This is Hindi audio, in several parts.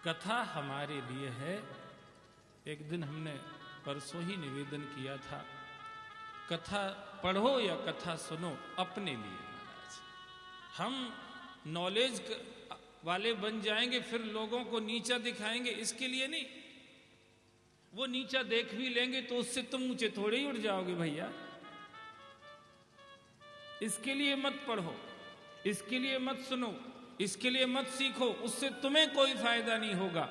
कथा हमारे लिए है। एक दिन हमने परसों ही निवेदन किया था, कथा पढ़ो या कथा सुनो अपने लिए महाराज। हम नॉलेज वाले बन जाएंगे फिर लोगों को नीचा दिखाएंगे, इसके लिए नहीं। वो नीचा देख भी लेंगे तो उससे तुम ऊंचे थोड़े ही उठ जाओगे भैया। इसके लिए मत पढ़ो, इसके लिए मत सुनो, इसके लिए मत सीखो, उससे तुम्हें कोई फायदा नहीं होगा।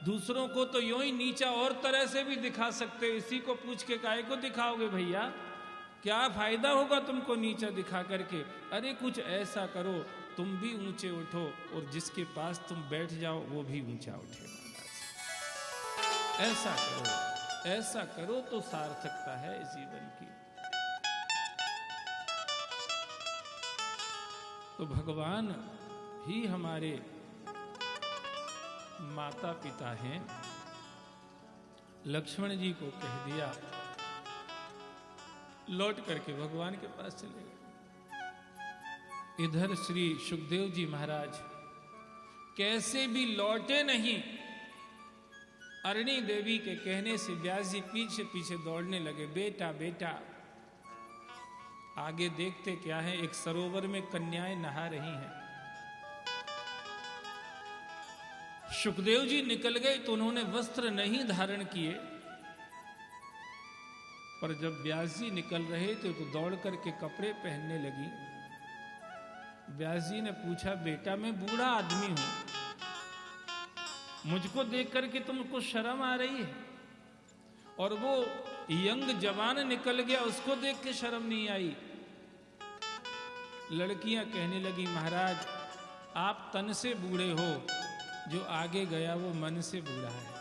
दूसरों को तो यूं ही नीचा और तरह से भी दिखा सकते हो, इसी को पूछ के काहे को दिखाओगे भैया? क्या फायदा होगा तुमको नीचा दिखा करके? अरे कुछ ऐसा करो तुम भी ऊंचे उठो और जिसके पास तुम बैठ जाओ वो भी ऊंचा उठे महाराज। ऐसा करो तो सार्थकता है इस जीवन की। तो भगवान ही हमारे माता पिता हैं। लक्ष्मण जी को कह दिया, लौट करके भगवान के पास चले गए। इधर श्री सुखदेव जी महाराज कैसे भी लौटे नहीं। अरणी देवी के कहने से व्यास जी पीछे पीछे दौड़ने लगे, बेटा बेटा। आगे देखते क्या है, एक सरोवर में कन्याएं नहा रही हैं। सुखदेव जी निकल गए तो उन्होंने वस्त्र नहीं धारण किए, पर जब व्यास जी निकल रहे थे तो दौड़ करके कपड़े पहनने लगी। व्यास जी ने पूछा, बेटा मैं बूढ़ा आदमी हूं, मुझको देख करके तुमको शर्म आ रही है? और वो यंग जवान निकल गया, उसको देख के शर्म नहीं आई। लड़कियां कहने लगी, महाराज आप तन से बूढ़े हो, जो आगे गया वो मन से बूढ़ा है।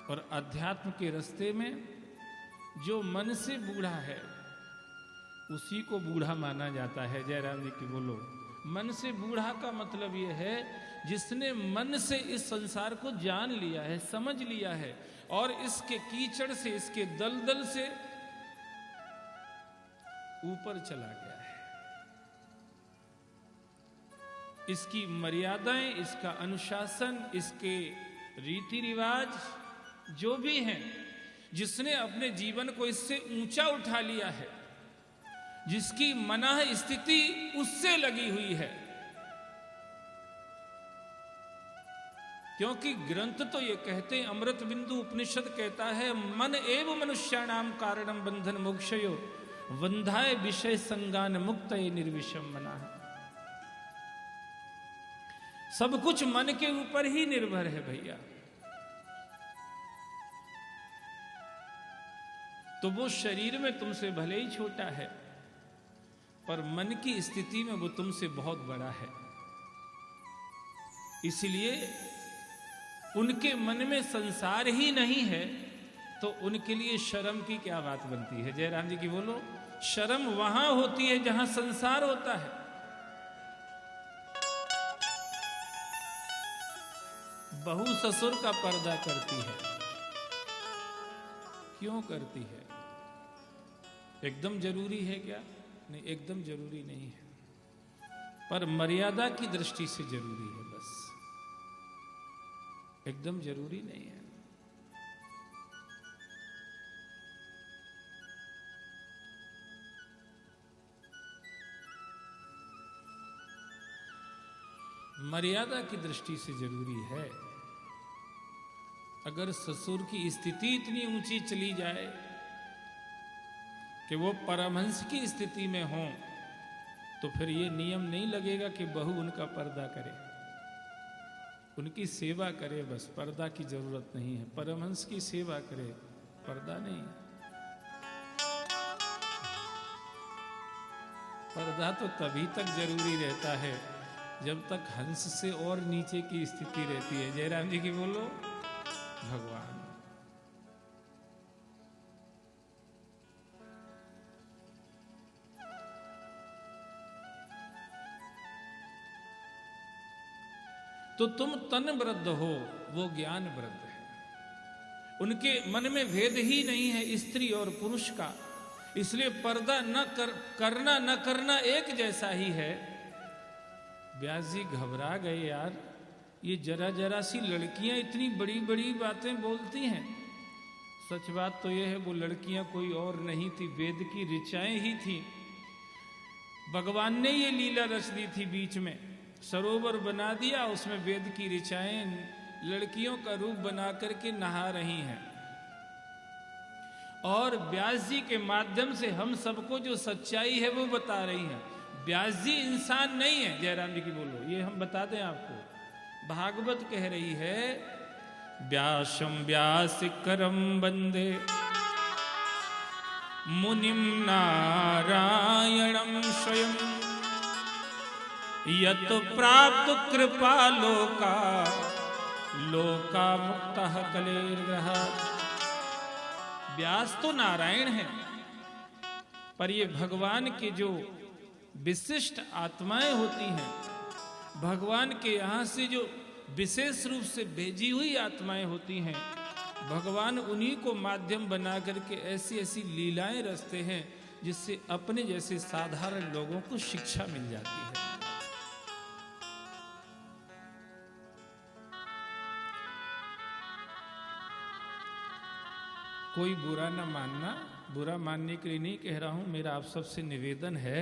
और अध्यात्म के रास्ते में जो मन से बूढ़ा है उसी को बूढ़ा माना जाता है। जयराम जी की बोलो। मन से बूढ़ा का मतलब यह है जिसने मन से इस संसार को जान लिया है, समझ लिया है और इसके कीचड़ से, इसके दलदल से ऊपर चला गया है। इसकी मर्यादाएं, इसका अनुशासन, इसके रीति रिवाज जो भी हैं, जिसने अपने जीवन को इससे ऊंचा उठा लिया है, जिसकी मनाह स्थिति उससे लगी हुई है। क्योंकि ग्रंथ तो ये कहते हैं, अमृत बिंदु उपनिषद कहता है, मन एव मनुष्याणाम कारणम बंधन मोक्षयो वंधाय विषय संगान मुक्त निर्विषम मना। सब कुछ मन के ऊपर ही निर्भर है भैया। तो वो शरीर में तुमसे भले ही छोटा है, पर मन की स्थिति में वो तुमसे बहुत बड़ा है। इसलिए उनके मन में संसार ही नहीं है तो उनके लिए शर्म की क्या बात बनती है? जयराम जी की बोलो। शर्म वहां होती है जहां संसार होता है। बहू ससुर का पर्दा करती है, क्यों करती है? एकदम जरूरी है क्या? नहीं, एकदम जरूरी नहीं है, पर मर्यादा की दृष्टि से जरूरी है, बस। एकदम जरूरी नहीं है। मर्यादा की दृष्टि से जरूरी है। अगर ससुर की स्थिति इतनी ऊंची चली जाए कि वो परमहंस की स्थिति में हो, तो फिर ये नियम नहीं लगेगा कि बहू उनका पर्दा करे, उनकी सेवा करे, बस। पर्दा की जरूरत नहीं है। परमहंस की सेवा करे, पर्दा नहीं। पर्दा तो तभी तक जरूरी रहता है जब तक हंस से और नीचे की स्थिति रहती है। जयराम जी की बोलो। भगवान तो तुम तन वृद्ध हो, वो ज्ञान वृद्ध है। उनके मन में भेद ही नहीं है स्त्री और पुरुष का, इसलिए पर्दा करना न करना एक जैसा ही है। व्यास जी घबरा गए, यार ये जरा जरा सी लड़कियां इतनी बड़ी बड़ी बातें बोलती हैं। सच बात तो यह है वो लड़कियां कोई और नहीं थी, वेद की ऋचाएं ही थी। भगवान ने ये लीला रच दी थी, बीच में सरोवर बना दिया, उसमें वेद की ऋचाएं लड़कियों का रूप बना करके नहा रही हैं। और व्यास जी के माध्यम से हम सबको जो सच्चाई है वो बता रही हैं। व्यास जी इंसान नहीं है, जयराम जी की बोलो, ये हम बता दें आपको। भागवत कह रही है, व्यासम व्यासिकरम वंदे मुनिम नारायणम स्वयं यत प्राप्त कृपा लोका लोका मुक्तः कलेर्ग्रह। व्यास तो नारायण है, पर ये भगवान के जो विशिष्ट आत्माएं होती हैं, भगवान के यहां से जो विशेष रूप से भेजी हुई आत्माएं होती हैं, भगवान उन्हीं को माध्यम बना करके ऐसी ऐसी लीलाएं रचते हैं जिससे अपने जैसे साधारण लोगों को शिक्षा मिल जाती है। कोई बुरा ना मानना, बुरा मानने के लिए नहीं कह रहा हूं, मेरा आप सबसे निवेदन है,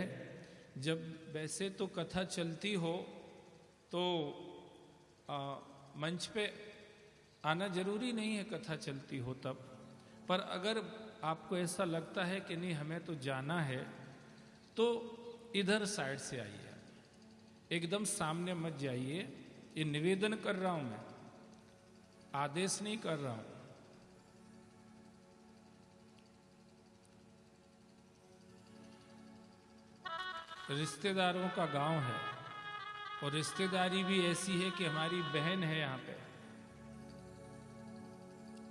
जब वैसे तो कथा चलती हो तो मंच पे आना जरूरी नहीं है, कथा चलती हो तब, पर अगर आपको ऐसा लगता है कि नहीं हमें तो जाना है, तो इधर साइड से आइए, एकदम सामने मत जाइए। ये निवेदन कर रहा हूं मैं, आदेश नहीं कर रहा हूं। रिश्तेदारों का गांव है और रिश्तेदारी भी ऐसी है कि हमारी बहन है यहाँ पे,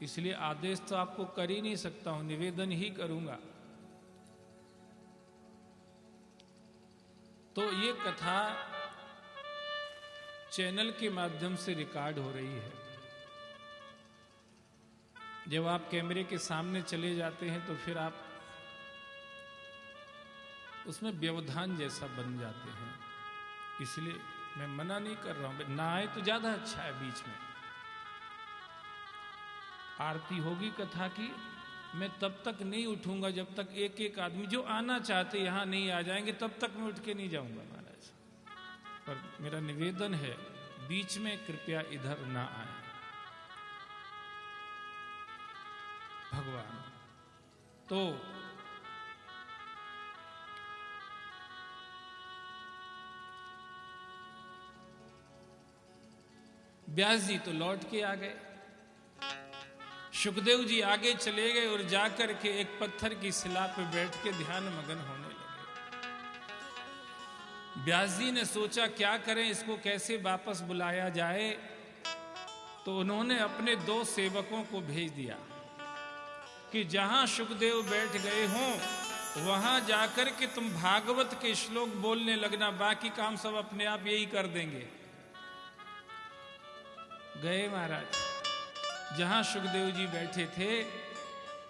इसलिए आदेश तो आपको कर ही नहीं सकता हूं, निवेदन ही करूंगा। तो ये कथा चैनल के माध्यम से रिकॉर्ड हो रही है। जब आप कैमरे के सामने चले जाते हैं तो फिर आप उसमें व्यवधान जैसा बन जाते हैं, इसलिए मैं मना नहीं कर रहा हूं, ना आए तो ज्यादा अच्छा है। बीच में आरती होगी कथा की, मैं तब तक नहीं उठूंगा जब तक एक एक आदमी जो आना चाहते यहां नहीं आ जाएंगे, तब तक मैं उठ के नहीं जाऊंगा महाराज। पर मेरा निवेदन है, बीच में कृपया इधर ना आए। भगवान तो व्यास जी तो लौट के आ गए, सुखदेव जी आगे चले गए और जाकर के एक पत्थर की शिला पे बैठ के ध्यान मगन होने लगे। व्यास जी ने सोचा क्या करें, इसको कैसे वापस बुलाया जाए, तो उन्होंने अपने 2 सेवकों को भेज दिया कि जहां सुखदेव बैठ गए हों वहां जाकर के तुम भागवत के श्लोक बोलने लगना, बाकी काम सब अपने आप यही कर देंगे। गए महाराज, जहां सुखदेव जी बैठे थे,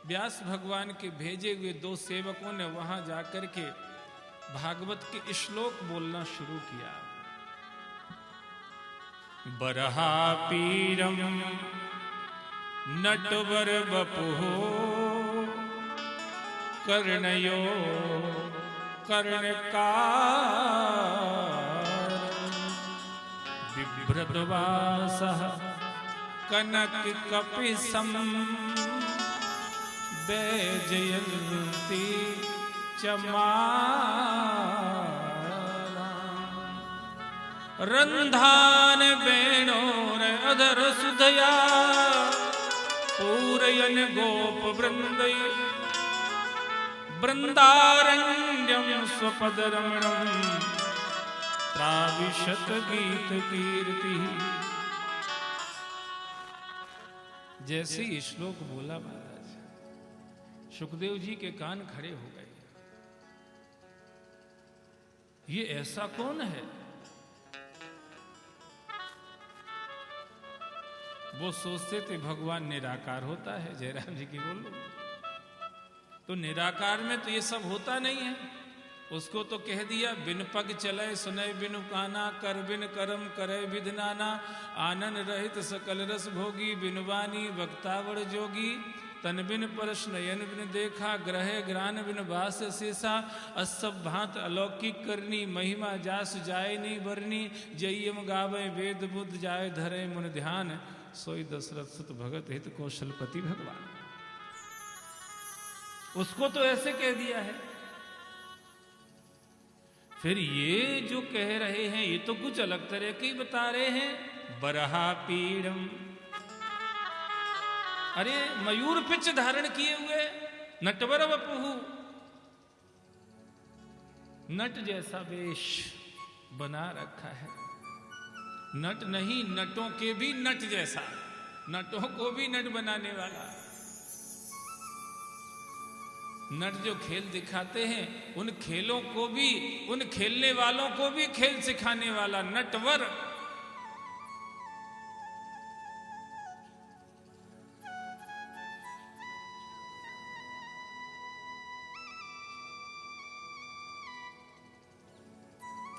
व्यास भगवान के भेजे हुए 2 सेवकों ने वहां जाकर के भागवत के श्लोक बोलना शुरू किया। बरहा पीरम नटवर बपुहो कर्णयो कर्णकार बिभ्रद्वासः कनक कपिसम वैजयन्ती चमारा रंधान वेणोर अधर सुधया पूरयन गोप वृंदय वृंदारण्यम स्वपद रमणम प्राविशत गीत कीर्ति। जैसे ही श्लोक बोला महाराज, सुखदेव जी के कान खड़े हो गए। ये ऐसा कौन है? वो सोचते थे भगवान निराकार होता है, जयराम जी की बोलो, तो निराकार में तो ये सब होता नहीं है। उसको तो कह दिया, बिन पग चले सुनय बिनु काना, कर बिन करम करे विधि नाना, आनन रहित सकल रस भोगी, बिनु वाणी वक्तावड़ जोगी, तन बिन परश नयन बिन देखा, ग्रहे ग्रान बिन बास शेषा, असब भांत अलौकिक करनी, महिमा जास जाय नहीं बरनी, जयम गावे वेद बुद्ध जाय धरे मुन ध्यान, सोई दशरथ सुत भगत हित कौशलपति भगवान। उसको तो ऐसे कह दिया है। फिर ये जो कह रहे हैं ये तो कुछ अलग तरह के ही बता रहे हैं। बरहा पीड़म, अरे मयूर पिच धारण किए हुए नटवर वपुहु, नट जैसा वेश बना रखा है। नट नहीं, नटों के भी नट जैसा, नटों को भी नट बनाने वाला। नट जो खेल दिखाते हैं उन खेलों को भी, उन खेलने वालों को भी खेल सिखाने वाला नटवर।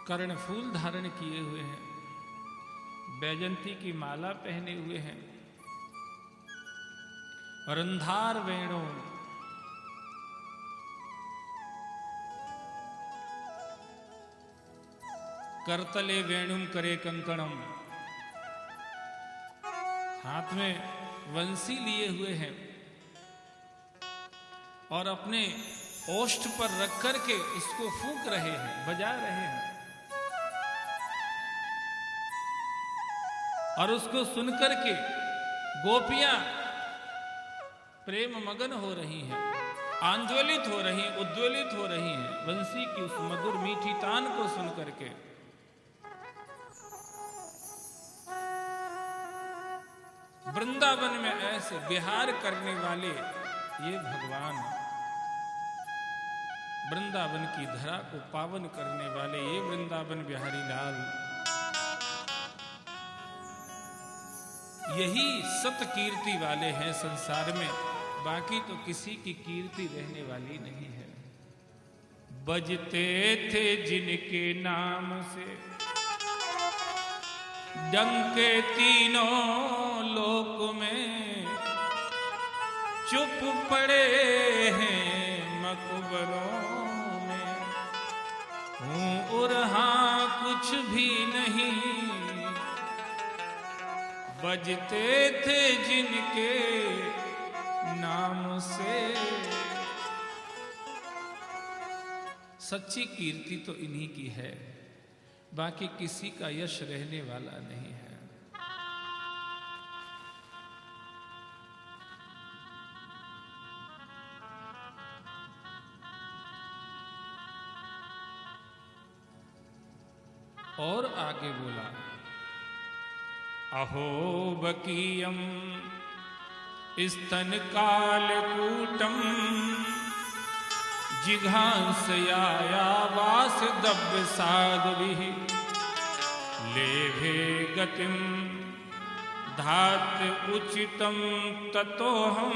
कर्णफूल धारण किए हुए हैं, बैजंती की माला पहने हुए हैं, रंधार वेणु, करतले वेणुम करे कंकणम, हाथ में वंशी लिए हुए हैं और अपने ओष्ठ पर रख करके उसको फूंक रहे हैं, बजा रहे हैं। और उसको सुनकर के गोपियां प्रेम मगन हो रही हैं, आंदोलित हो रही हैं, उद्वेलित हो रही हैं वंशी की उस मधुर मीठी तान को सुनकर के। वृंदावन में ऐसे विहार करने वाले ये भगवान, वृंदावन की धरा को पावन करने वाले ये वृंदावन बिहारी लाल, यही सत कीर्ति वाले हैं संसार में, बाकी तो किसी की कीर्ति रहने वाली नहीं है। बजते थे जिनके नाम से डंके तीनों लोक में, चुप पड़े हैं मकबरों में, हूँ और हाँ कुछ भी नहीं। बजते थे जिनके नाम से, सच्ची कीर्ति तो इन्हीं की है, बाकी किसी का यश रहने वाला नहीं है। और आगे बोला, अहो बकीयम स्तन कालकूटम, जिघांसयाया वास दव्य साध्विः, लेभे गतिम धात उचितम ततोहम,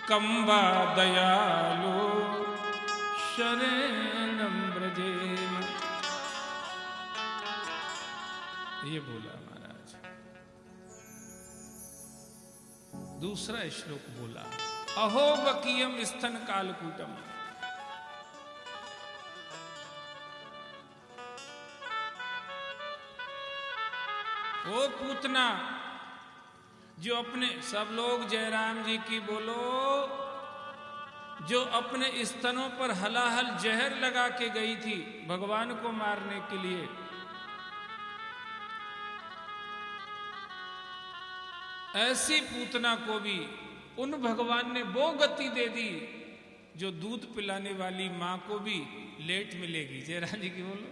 कंबा दयालु शरणं व्रजेम। ये बोला महाराज। दूसरा श्लोक बोला, अहो बकीयम स्तन कालकूटम, ओ पूतना जो अपने, सब लोग जयराम जी की बोलो, जो अपने स्तनों पर हलाहल जहर लगा के गई थी भगवान को मारने के लिए, ऐसी पूतना को भी उन भगवान ने वो गति दे दी जो दूध पिलाने वाली मां को भी लेट मिलेगी। जयराम जी की बोलो,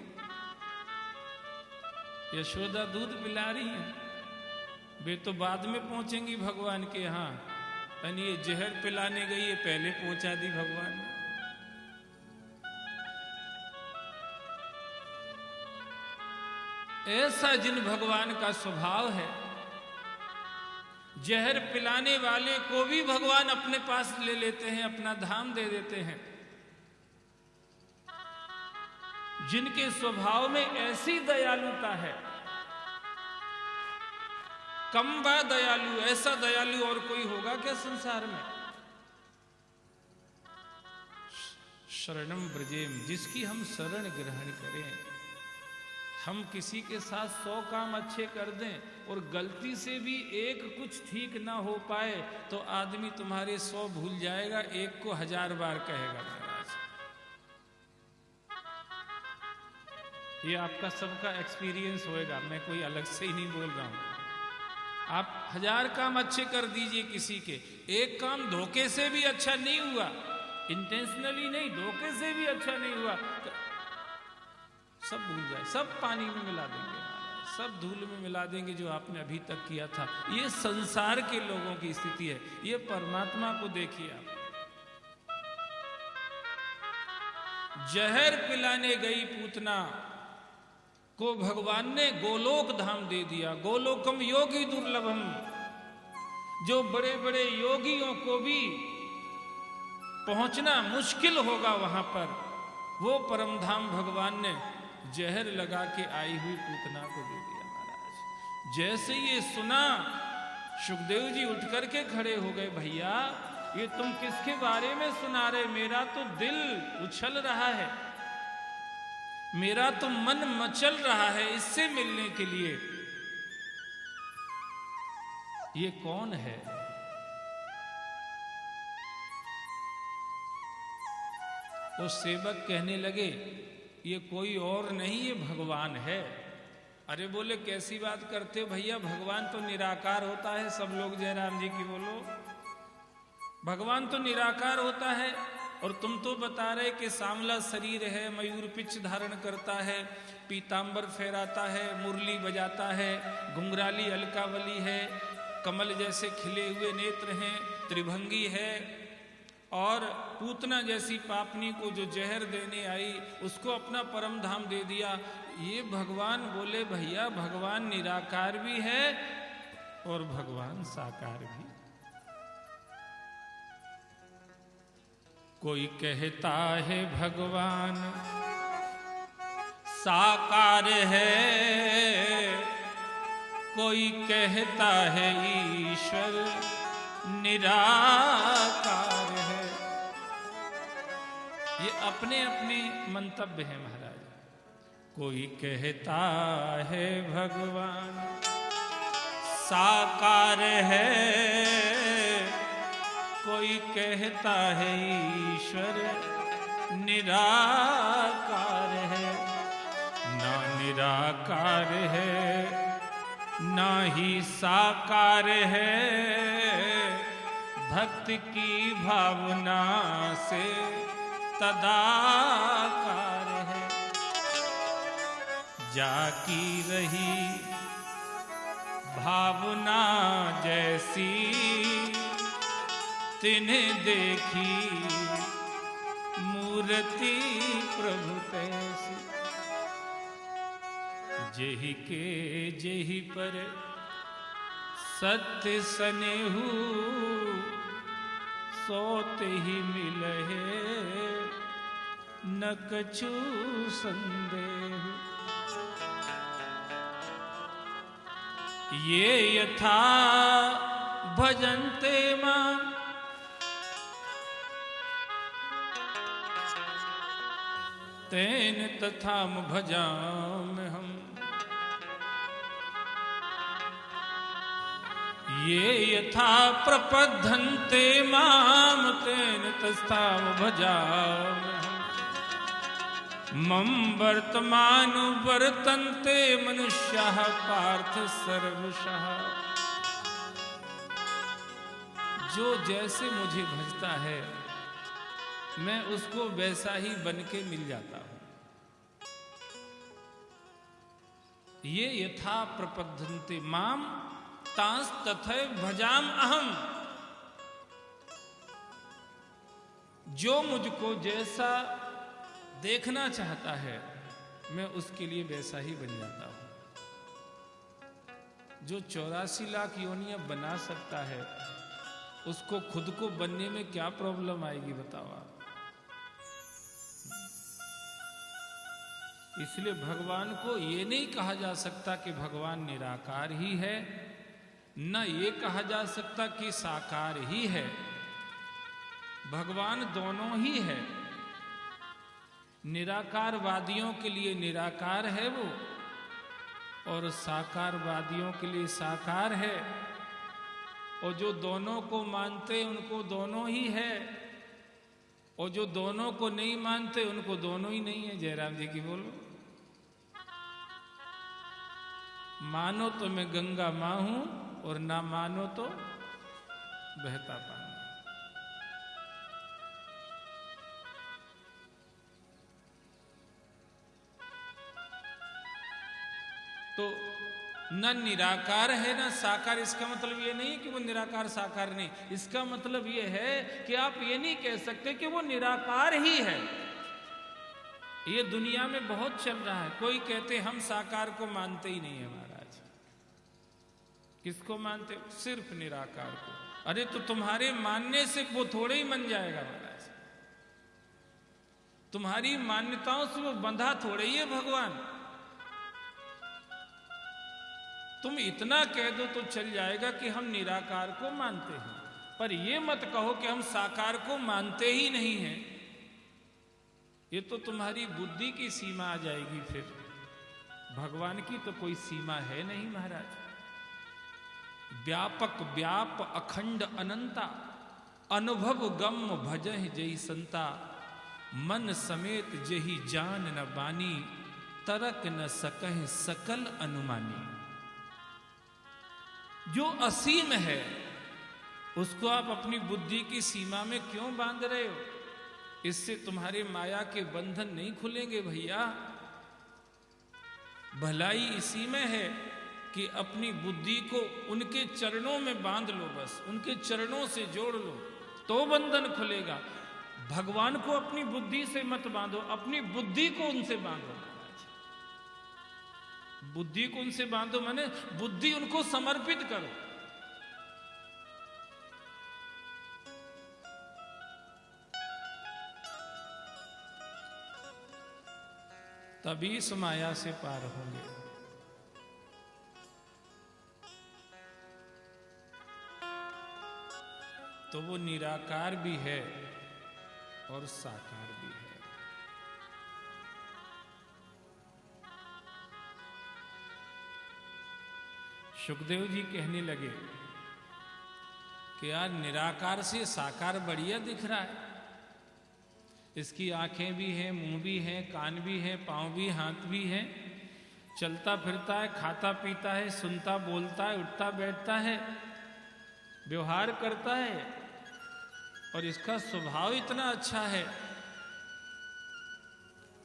यशोदा दूध पिला रही है, वे तो बाद में पहुंचेंगी भगवान के यहाँ, यानी ये जहर पिलाने गई, ये पहले पहुंचा दी भगवान ने। ऐसा जिन भगवान का स्वभाव है, जहर पिलाने वाले को भी भगवान अपने पास ले लेते हैं, अपना धाम दे देते हैं। जिनके स्वभाव में ऐसी दयालुता है, कम व दयालु, ऐसा दयालु और कोई होगा क्या संसार में? शरणम ब्रजेम, जिसकी हम शरण ग्रहण करें। हम किसी के साथ 100 काम अच्छे कर दें और गलती से भी एक कुछ ठीक ना हो पाए तो आदमी तुम्हारे 100 भूल जाएगा, एक को 1000 बार कहेगा महाराज। ये आपका सबका एक्सपीरियंस होएगा, मैं कोई अलग से ही नहीं बोल रहा हूं। आप 1000 काम अच्छे कर दीजिए किसी के, एक काम धोखे से भी अच्छा नहीं हुआ, इंटेंशनली नहीं, धोखे से भी अच्छा नहीं हुआ, सब भूल जाए, सब पानी में मिला देंगे, सब धूल में मिला देंगे जो आपने अभी तक किया था। ये संसार के लोगों की स्थिति है। ये परमात्मा को देखिए आप। जहर पिलाने गई पूतना को भगवान ने गोलोक धाम दे दिया। गोलोकम योगी दुर्लभम, जो बड़े बड़े योगियों को भी पहुंचना मुश्किल होगा वहां पर, वो परम धाम भगवान ने जहर लगा के आई हुई पूतना को दे दिया महाराज। जैसे ये सुना, सुखदेव जी उठ करके खड़े हो गए, भैया ये तुम किसके बारे में सुना रहे? मेरा तो दिल उछल रहा है, मेरा तो मन मचल रहा है इससे मिलने के लिए। ये कौन है? वो सेवक कहने लगे, ये कोई और नहीं, ये भगवान है। अरे बोले कैसी बात करते हो भैया, भगवान तो निराकार होता है। सब लोग जयराम जी की बोलो, भगवान तो निराकार होता है। और तुम तो बता रहे कि सांवला शरीर है, मयूर पिच धारण करता है, पीतांबर फहराता है, मुरली बजाता है, घुंघराली अलकावली है, कमल जैसे खिले हुए नेत्र हैं, त्रिभंगी है, और पूतना जैसी पापनी को जो जहर देने आई उसको अपना परम धाम दे दिया। ये भगवान बोले, भैया भगवान निराकार भी है और भगवान साकार भी। कोई कहता है भगवान साकार है, कोई कहता है ईश्वर निराकार है। ये अपने अपने मंतव्य है महाराज। कोई कहता है भगवान साकार है, कोई कहता है ईश्वर निराकार है। ना निराकार है ना ही साकार है, भक्त की भावना से तदाकार है। जाकी रही भावना जैसी, तिन्हें देखी मूर्ति प्रभु तैसी। जेहि के जेहि पर सत्य सनेहु, सोते ही मिलहे न कछु संदेह। ये यथा भजन्ते मां, तेन तथा भजामि हम। ये यथा प्रपद्यन्ते माम, तेन तथा भजामि हम। मम वर्तमानु वर्तन्ते मनुष्याः पार्थ सर्वशः। जो जैसे मुझे भजता है मैं उसको वैसा ही बन के मिल जाता हूं। ये यथा प्रपद्यन्ते माम तांस तथैव भजाम अहम। जो मुझको जैसा देखना चाहता है मैं उसके लिए वैसा ही बन जाता हूं। जो 84 लाख योनियां बना सकता है उसको खुद को बनने में क्या प्रॉब्लम आएगी बताओ आप। इसलिए भगवान को ये नहीं कहा जा सकता कि भगवान निराकार ही है, न ये कहा जा सकता कि साकार ही है। भगवान दोनों ही है। निराकारवादियों के लिए निराकार है वो, और साकारवादियों के लिए साकार है। और जो दोनों को मानते उनको दोनों ही है, और जो दोनों को नहीं मानते उनको दोनों ही नहीं है। जयराम जी की बोलो। मानो तो मैं गंगा मां हूं, और ना मानो तो बहता पानी। तो न निराकार है न साकार। इसका मतलब ये नहीं कि वो निराकार साकार नहीं, इसका मतलब ये है कि आप ये नहीं कह सकते कि वो निराकार ही है। ये दुनिया में बहुत चल रहा है। कोई कहते हम साकार को मानते ही नहीं है महाराज। किसको मानते हो? सिर्फ निराकार को। अरे तो तुम्हारे मानने से वो थोड़े ही मन जाएगा महाराज। तुम्हारी मान्यताओं से वो बंधा थोड़े ही है भगवान। तुम इतना कह दो तो चल जाएगा कि हम निराकार को मानते हैं, पर ये मत कहो कि हम साकार को मानते ही नहीं हैं। ये तो तुम्हारी बुद्धि की सीमा आ जाएगी। फिर भगवान की तो कोई सीमा है नहीं महाराज। व्यापक व्याप अखंड अनंता, अनुभव गम भजह जही संता, मन समेत जही जान न बानी, तरक न सकह सकल अनुमानी। जो असीम है उसको आप अपनी बुद्धि की सीमा में क्यों बांध रहे हो? इससे तुम्हारे माया के बंधन नहीं खुलेंगे भैया। भलाई इसी में है कि अपनी बुद्धि को उनके चरणों में बांध लो, बस उनके चरणों से जोड़ लो तो बंधन खुलेगा। भगवान को अपनी बुद्धि से मत बांधो, अपनी बुद्धि को उनसे बांधो। बुद्धि को उनसे बांधो माने बुद्धि उनको समर्पित करो। तभी इस माया से पार होंगे। तो वो निराकार भी है और साकार भी है। सुखदेव जी कहने लगे कि यार निराकार से साकार बढ़िया दिख रहा है। इसकी आंखें भी हैं, मुंह भी हैं, कान भी हैं, पांव भी, हाथ भी हैं, चलता फिरता है, खाता पीता है, सुनता बोलता है, उठता बैठता है, व्यवहार करता है, और इसका स्वभाव इतना अच्छा है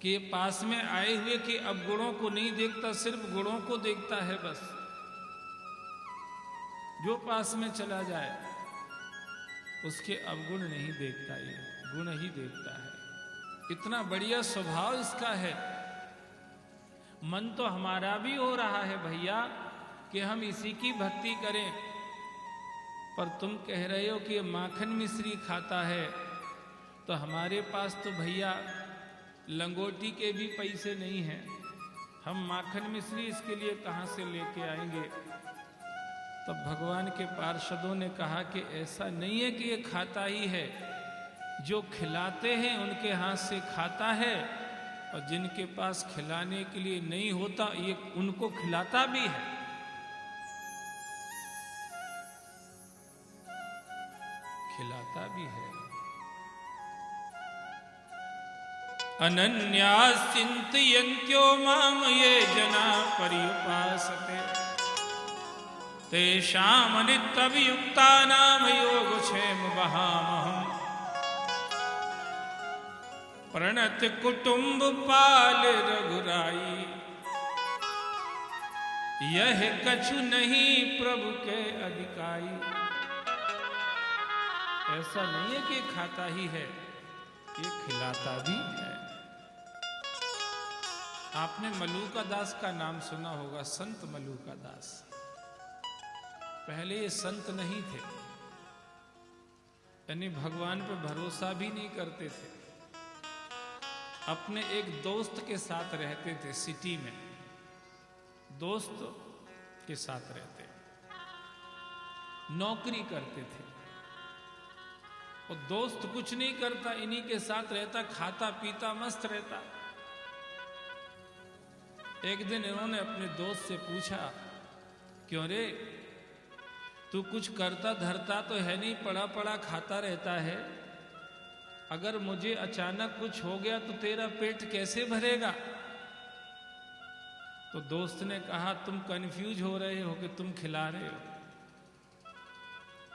कि पास में आए हुए के अवगुणों को नहीं देखता, सिर्फ गुणों को देखता है। बस जो पास में चला जाए उसके अवगुण नहीं देखता, ये गुण ही देखता है। इतना बढ़िया स्वभाव इसका है। मन तो हमारा भी हो रहा है भैया कि हम इसी की भक्ति करें, पर तुम कह रहे हो कि माखन मिश्री खाता है, तो हमारे पास तो भैया लंगोटी के भी पैसे नहीं हैं। हम माखन मिश्री इसके लिए कहां से लेके आएंगे? तब भगवान के पार्षदों ने कहा कि ऐसा नहीं है कि ये खाता ही है, जो खिलाते हैं उनके हाथ से खाता है, और जिनके पास खिलाने के लिए नहीं होता ये उनको खिलाता भी है। खिलाता भी है। अनन्यास चिंतयन्त्यो माम ये जना पर्युपासते, तेषां नित्यभियुक्तानां योगक्षेम वहामहम्। प्रणत कुटुंब पाल रघुराई, यह कछु नहीं प्रभु के अधिकाई। ऐसा नहीं है कि खाता ही है, ये खिलाता भी है। आपने मलूका दास का नाम सुना होगा, संत मलूका दास। पहले ये संत नहीं थे, यानी भगवान पे भरोसा भी नहीं करते थे। अपने एक दोस्त के साथ रहते थे सिटी में, दोस्त के साथ रहते, नौकरी करते थे। और दोस्त कुछ नहीं करता, इन्हीं के साथ रहता, खाता पीता मस्त रहता। एक दिन इन्होंने अपने दोस्त से पूछा, क्यों रे, तू कुछ करता धरता तो है नहीं, पड़ा पड़ा खाता रहता है, अगर मुझे अचानक कुछ हो गया तो तेरा पेट कैसे भरेगा? तो दोस्त ने कहा, तुम कंफ्यूज हो रहे हो कि तुम खिला रहे हो,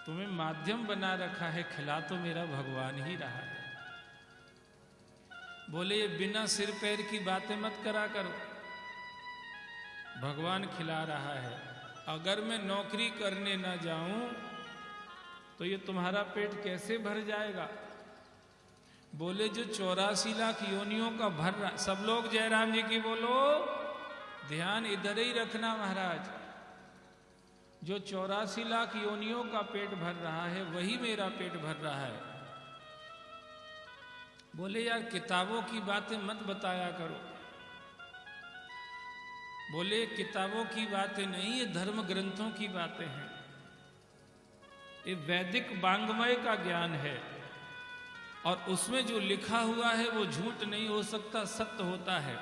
तुम्हें माध्यम बना रखा है, खिला तो मेरा भगवान ही रहा है। बोले ये बिना सिर पैर की बातें मत करा करो, भगवान खिला रहा है। अगर मैं नौकरी करने ना जाऊं तो ये तुम्हारा पेट कैसे भर जाएगा? बोले जो 84 लाख योनियों का भर रहा, सब लोग जयराम जी की बोलो, ध्यान इधर ही रखना महाराज, जो 84 लाख योनियों का पेट भर रहा है वही मेरा पेट भर रहा है। बोले यार किताबों की बातें मत बताया करो। बोले किताबों की बातें नहीं, ये धर्म ग्रंथों की बातें हैं, ये वैदिक वांग्मय का ज्ञान है, और उसमें जो लिखा हुआ है वो झूठ नहीं हो सकता, सत्य होता है।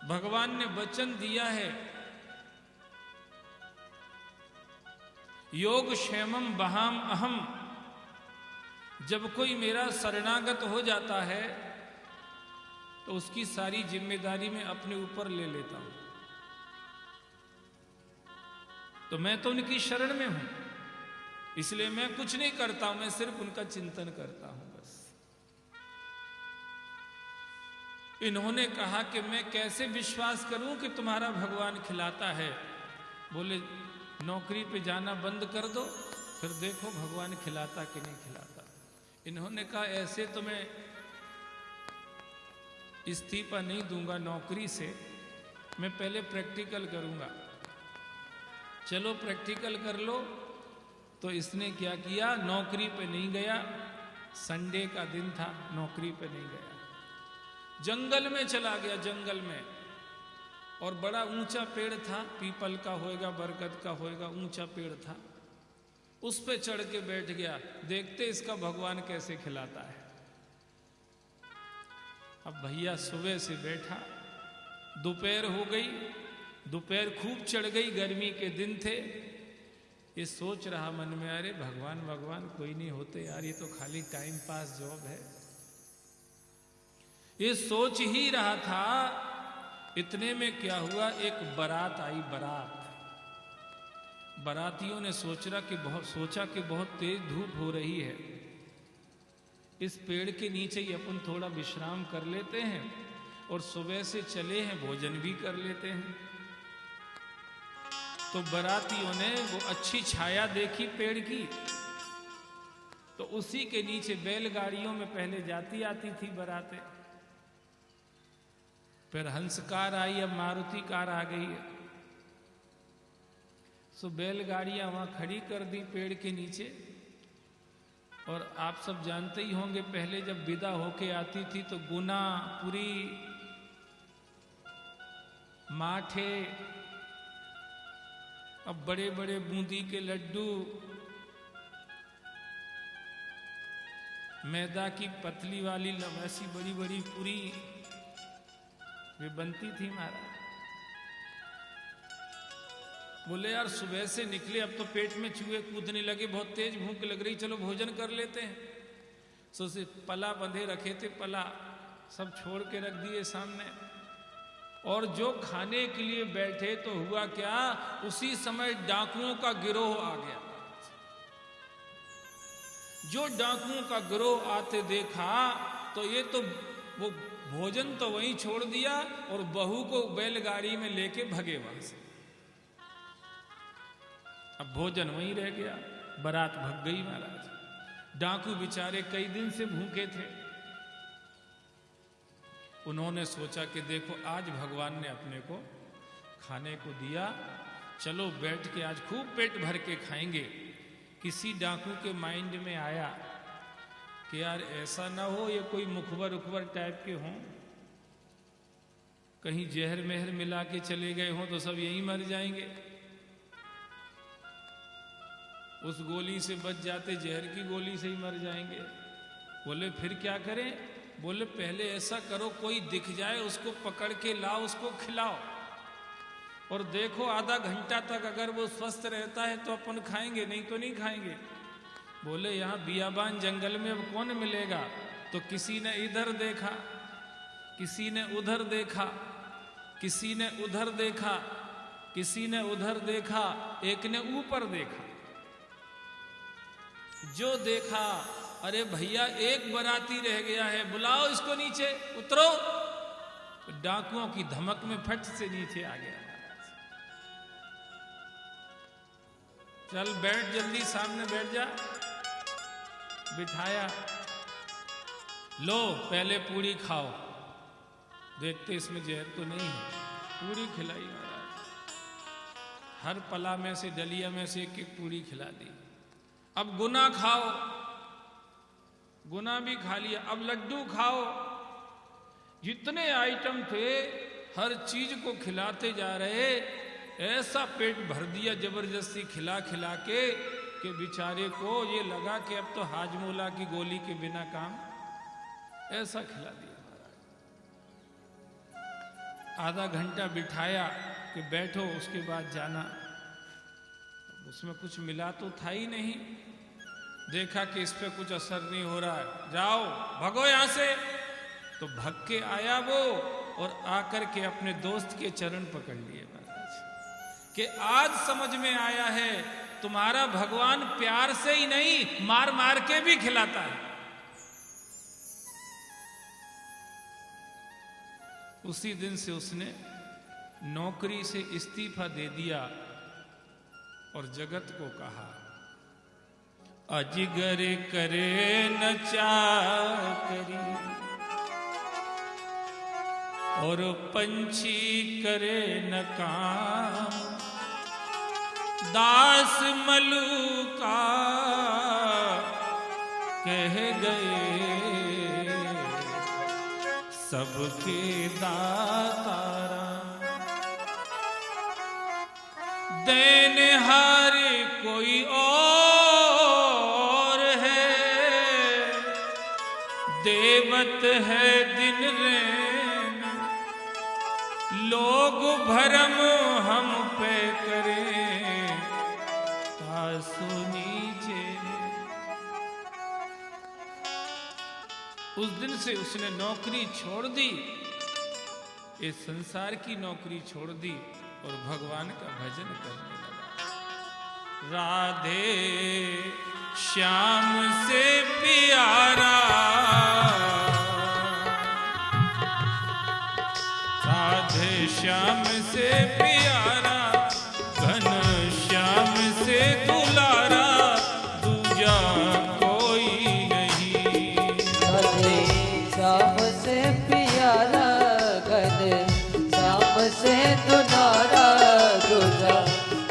भगवान ने वचन दिया है, योग क्षेमम वहाम अहम, जब कोई मेरा शरणागत हो जाता है तो उसकी सारी जिम्मेदारी मैं अपने ऊपर ले लेता हूं। तो मैं तो उनकी शरण में हूं, इसलिए मैं कुछ नहीं करता हूं, मैं सिर्फ उनका चिंतन करता हूं बस। इन्होंने कहा कि मैं कैसे विश्वास करूं कि तुम्हारा भगवान खिलाता है? बोले नौकरी पे जाना बंद कर दो, फिर देखो भगवान खिलाता कि नहीं खिलाता। इन्होंने कहा ऐसे तो मैं इस्तीफा नहीं दूंगा नौकरी से, मैं पहले प्रैक्टिकल करूंगा। चलो प्रैक्टिकल कर लो। तो इसने क्या किया, नौकरी पे नहीं गया, संडे का दिन था, नौकरी पे नहीं गया, जंगल में चला गया, जंगल में। और बड़ा ऊंचा पेड़ था, पीपल का होएगा, बरगद का होएगा, ऊंचा पेड़ था, उस पे चढ़ के बैठ गया, देखते इसका भगवान कैसे खिलाता है। अब भैया सुबह से बैठा, दोपहर हो गई, दोपहर खूब चढ़ गई, गर्मी के दिन थे। ये सोच रहा मन में, अरे भगवान भगवान कोई नहीं होते यार, ये तो खाली टाइम पास जॉब है। ये सोच ही रहा था, इतने में क्या हुआ, एक बारात आई, बारात। बारातियों ने सोचा कि बहुत तेज धूप हो रही है, इस पेड़ के नीचे ही अपन थोड़ा विश्राम कर लेते हैं, और सुबह से चले हैं, भोजन भी कर लेते हैं। तो बारातियों ने वो अच्छी छाया देखी पेड़ की, तो उसी के नीचे बैलगाड़ियों में पहले जाती आती थी बारातें, फिर हंस कार आई, अब मारुति कार आ गई है। सो बैलगाड़ियां वहां खड़ी कर दी पेड़ के नीचे। और आप सब जानते ही होंगे, पहले जब विदा होके आती थी तो गुना, पुरी, माठे, अब बड़े बड़े बूंदी के लड्डू, मैदा की पतली वाली ऐसी बड़ी बड़ी पूरी वे बनती थी महाराज। बोले यार सुबह से निकले, अब तो पेट में चूहे कूदने लगे, बहुत तेज भूख लग रही, चलो भोजन कर लेते हैं। सो से पला बंधे रखे थे, पला सब छोड़ के रख दिए सामने, और जो खाने के लिए बैठे तो हुआ क्या, उसी समय डाकुओं का गिरोह आ गया। जो डाकुओं का गिरोह आते देखा तो ये तो वो भोजन तो वहीं छोड़ दिया और बहू को बैलगाड़ी में लेके भगे वहां से। अब भोजन वहीं रह गया, बारात भग गई महाराज। डाकू बेचारे कई दिन से भूखे थे। उन्होंने सोचा कि देखो आज भगवान ने अपने को खाने को दिया, चलो बैठ के आज खूब पेट भर के खाएंगे। किसी डाकू के माइंड में आया कि यार ऐसा ना हो ये कोई मुखबर उखबर टाइप के हों, कहीं जहर मेहर मिला के चले गए हों तो सब यहीं मर जाएंगे। उस गोली से बच जाते, जहर की गोली से ही मर जाएंगे। बोले फिर क्या करें? बोले पहले ऐसा करो, कोई दिख जाए उसको पकड़ के लाओ, उसको खिलाओ, और देखो आधा घंटा तक अगर वो स्वस्थ रहता है तो अपन खाएंगे, नहीं तो नहीं खाएंगे। बोले यहाँ बियाबान जंगल में अब कौन मिलेगा? तो किसी ने इधर देखा, किसी ने उधर देखा, किसी ने उधर देखा, किसी ने उधर देखा, एक ने ऊपर देखा। जो देखा, अरे भैया एक बाराती रह गया है, बुलाओ इसको नीचे, उतरो। डाकुओं की धमक में फट से नीचे आ गया। चल बैठ, जल्दी सामने बैठ जा। बिठाया, लो पहले पूरी खाओ, देखते इसमें जहर तो नहीं है। पूरी खिलाई महाराज, हर पला में से, डलिया में से एक एक पूरी खिला दी। अब गुना खाओ, गुना भी खा लिया। अब लड्डू खाओ। जितने आइटम थे हर चीज को खिलाते जा रहे। ऐसा पेट भर दिया जबरदस्ती खिला खिला के कि बेचारे को ये लगा कि अब तो हाजमोला की गोली के बिना काम, ऐसा खिला दिया। आधा घंटा बिठाया कि बैठो, उसके बाद जाना। उसमें कुछ मिला तो था ही नहीं। देखा कि इस पे कुछ असर नहीं हो रहा है, जाओ भगो यहां से। तो भग के आया वो, और आकर के अपने दोस्त के चरण पकड़ लिए महाराज कि आज समझ में आया है तुम्हारा भगवान प्यार से ही नहीं, मार मार के भी खिलाता है। उसी दिन से उसने नौकरी से इस्तीफा दे दिया और जगत को कहा, अजगर करे न चाकरी और पंछी करे न काम, दास मलूका कह गए सबके दातारा, देनहार कोई और है, देवत है दिन रैन, लोग भरम हम पे करें तासु नीचे। उस दिन से उसने नौकरी छोड़ दी, इस संसार की नौकरी छोड़ दी और भगवान का भजन करने लगा। राधे श्याम से प्यारा, राधे श्याम से प्यारा, घन श्याम से दुलारा, दूजा कोई नहीं। राधे श्याम से प्यारा, घन श्याम से दुलारा, दूजा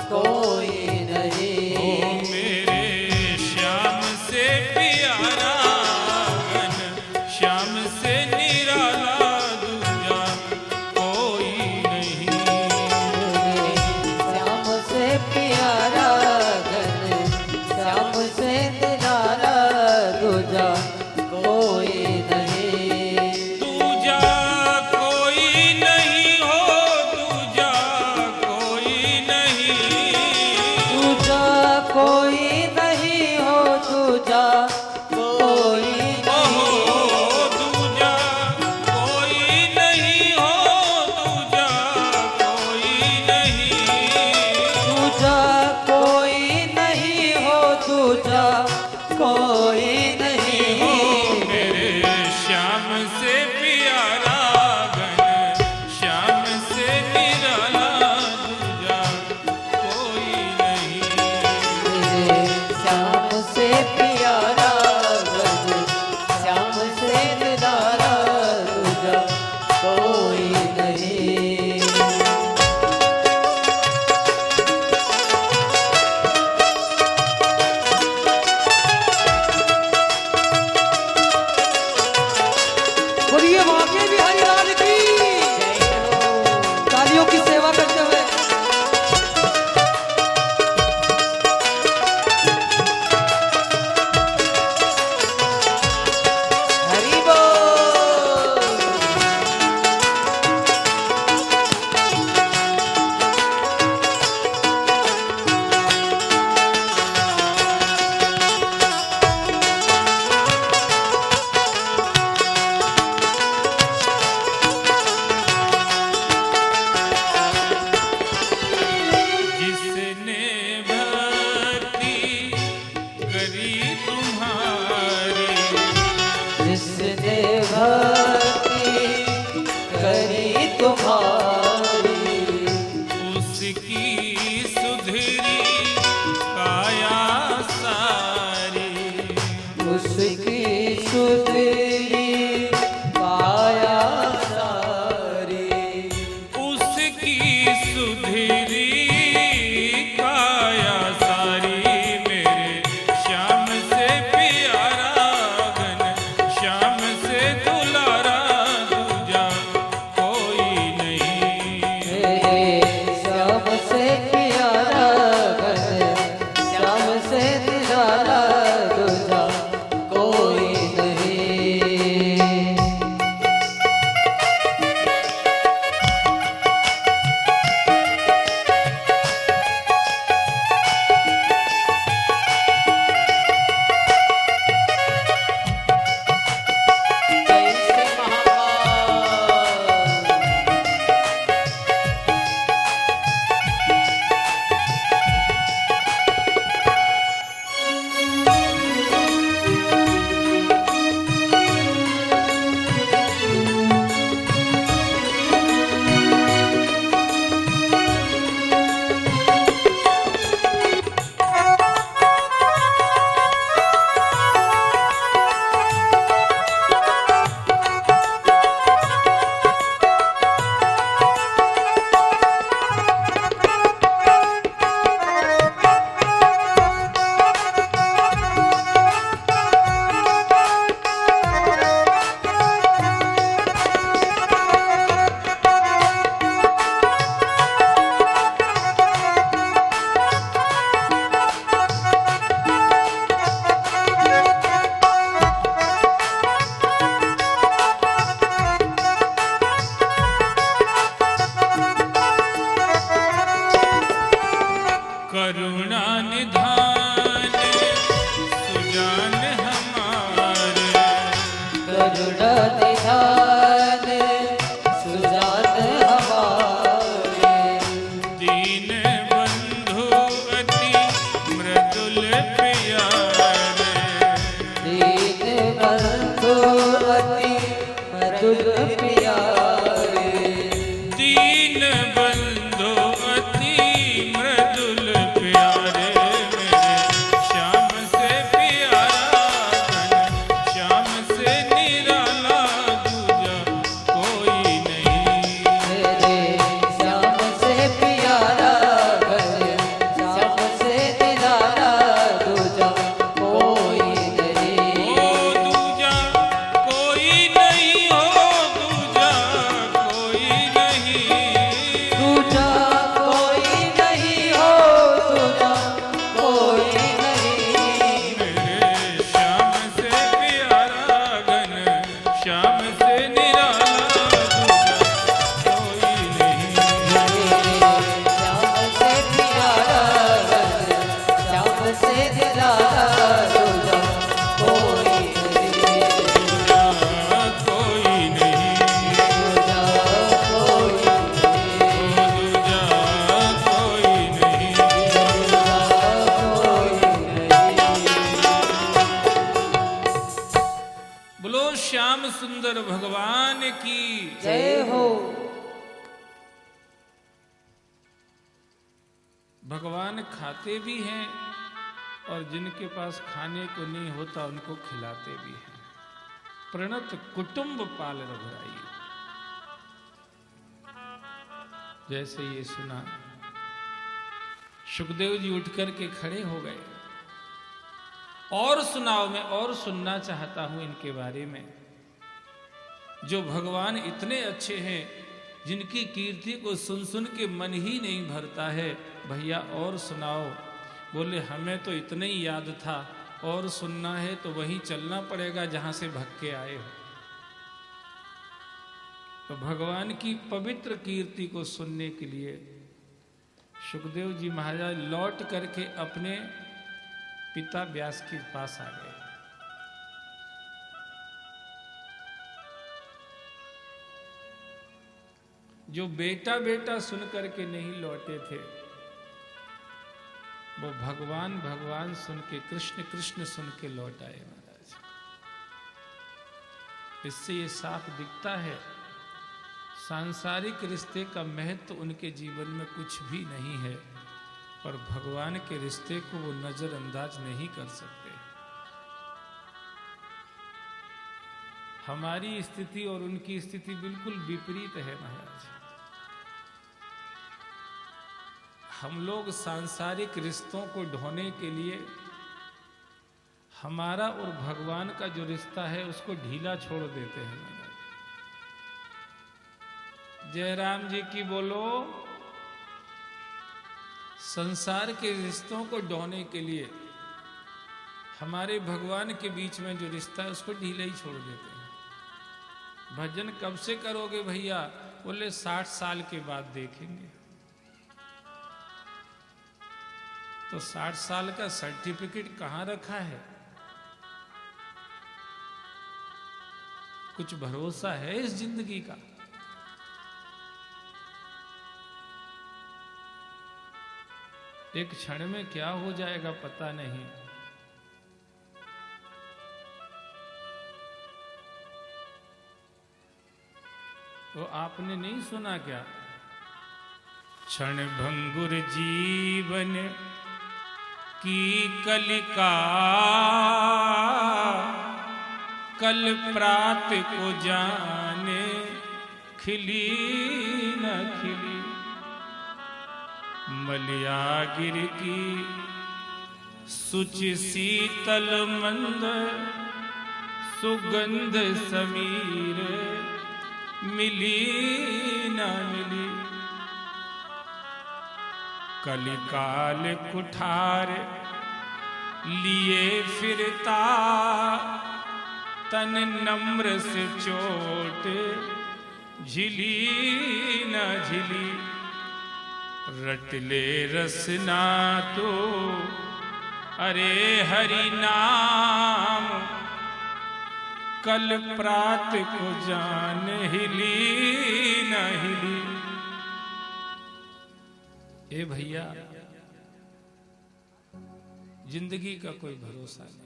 कोई नहीं। ओ मेरे श्याम से प्यारा, गरुड़ निधान सुजान हमारे। दीन बंधु अति मृदुल प्यारे, दीन बंधु अति मृदुल प्यारे। दीन बंधु अति मृदुल प्यारे, मेरे श्याम से प्यारा घन श्याम से निराला दूजा कोई नहीं। मेरे श्याम से प्यारा घन श्याम से निराला दूजा कोई नहीं। ओ दूजा कोई नहीं, हो दूजा कोई नहीं। दूजा कोई नहीं हो, दूजा कोई नहीं। मेरे श्याम से प्यारा घन श्याम से निराला दूजा कोई नहीं। मेरे श्याम से प्यारा घन श्याम से निराला दूजा कोई नहीं। दूजा कोई नहीं, दूजा कोई नहीं। दूजा कोई नहीं। बोलो श्याम सुंदर भगवान की जय हो। भगवान खाते भी हैं और जिनके पास खाने को नहीं होता उनको खिलाते भी हैं। प्रणत कुटुंब पाल रघुराई। जैसे ये सुना, सुखदेव जी उठ करके खड़े हो गए। और सुनाओ, मैं और सुनना चाहता हूं इनके बारे में। जो भगवान इतने अच्छे हैं, जिनकी कीर्ति को सुन सुन के मन ही नहीं भरता है। भैया और सुनाओ। बोले हमें तो इतना ही याद था, और सुनना है तो वहीं चलना पड़ेगा जहां से भग के आए हो। तो भगवान की पवित्र कीर्ति को सुनने के लिए सुखदेव जी महाराज लौट करके अपने पिता व्यास के पास आ गए। जो बेटा बेटा सुन करके नहीं लौटे थे, वो भगवान भगवान सुन के, कृष्ण कृष्ण सुन के लौट आए महाराज। इससे ये साफ दिखता है सांसारिक रिश्ते का महत्व उनके जीवन में कुछ भी नहीं है, पर भगवान के रिश्ते को वो नजरअंदाज नहीं कर सकते। हमारी स्थिति और उनकी स्थिति बिल्कुल विपरीत है महाराज। हम लोग सांसारिक रिश्तों को ढोने के लिए हमारा और भगवान का जो रिश्ता है उसको ढीला छोड़ देते हैं महाराज। जयराम जी की बोलो। संसार के रिश्तों को ढोने के लिए हमारे भगवान के बीच में जो रिश्ता है उसको ढीला ही छोड़ देते हैं। भजन कब से करोगे भैया? बोले 60 साल के बाद देखेंगे। तो 60 साल का सर्टिफिकेट कहां रखा है? कुछ भरोसा है इस जिंदगी का? एक क्षण में क्या हो जाएगा पता नहीं। तो आपने नहीं सुना क्या? क्षण भंगुर जीवन की कलिका, कल प्रात को जाने खिली न खिली। मलयागिर की सुचि शीतल मंद सुगंध समीर मिली न मिली। कलिकाल कुठार लिए फिरता तन नम्र से चोट झिली न झिली। रट ले रसना तो अरे हरि नाम कल प्रात को जान हिली न हिली। ए भैया, जिंदगी का कोई भरोसा नहीं।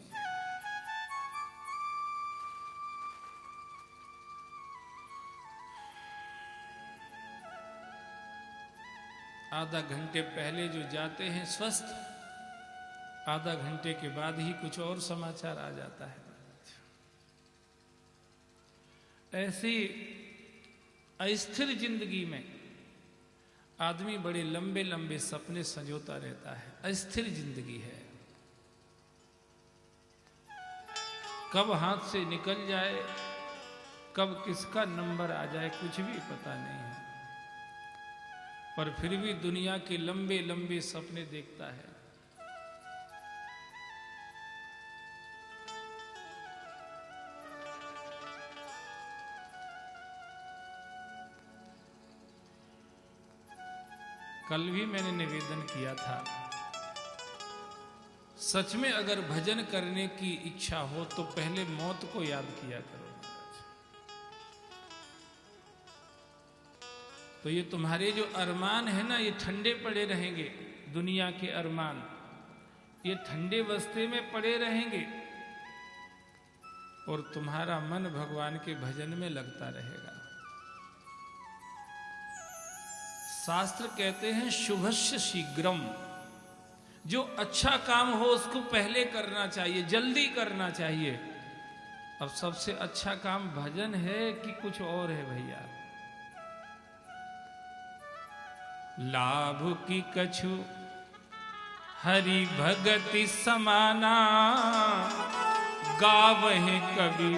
आधा घंटे पहले जो जाते हैं स्वस्थ, आधा घंटे के बाद ही कुछ और समाचार आ जाता है। ऐसी अस्थिर जिंदगी में आदमी बड़े लंबे लंबे सपने संजोता रहता है। अस्थिर जिंदगी है, कब हाथ से निकल जाए, कब किसका नंबर आ जाए, कुछ भी पता नहीं है। पर फिर भी दुनिया के लंबे लंबे सपने देखता है। कल भी मैंने निवेदन किया था, सच में अगर भजन करने की इच्छा हो तो पहले मौत को याद किया करो। तो ये तुम्हारे जो अरमान है ना, ये ठंडे पड़े रहेंगे। दुनिया के अरमान ये ठंडे बस्ते में पड़े रहेंगे और तुम्हारा मन भगवान के भजन में लगता रहेगा। शास्त्र कहते हैं शुभस्य शीघ्रम, जो अच्छा काम हो उसको पहले करना चाहिए, जल्दी करना चाहिए। अब सबसे अच्छा काम भजन है कि कुछ और है भैया? लाभ की कछु हरि भगति समाना, गावहि कवि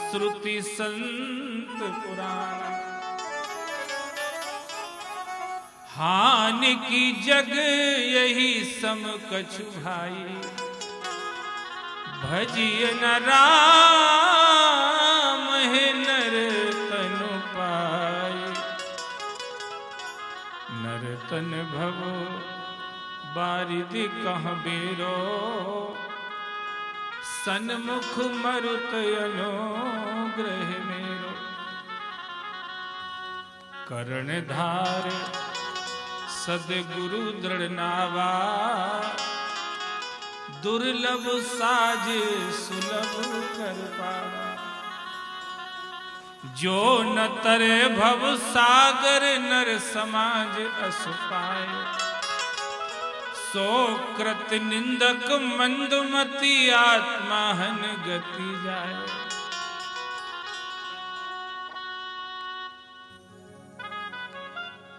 श्रुति संत पुराना। हानि की जग यही सम कछु भाई, भजिय न राम है नर तनु पाई। नर तन भवो बारिदि कहाँ बेरो, सन्मुख मरुत अनुग्रह मेरो। कर्णधार सदगुरु दृढ़ नावा, दुर्लभ साज सुलभ कर पावा। जो न तरे भव सागर नर समाज अस पाए, सो कृत निंदक मंदमती आत्मा हन गति जाए।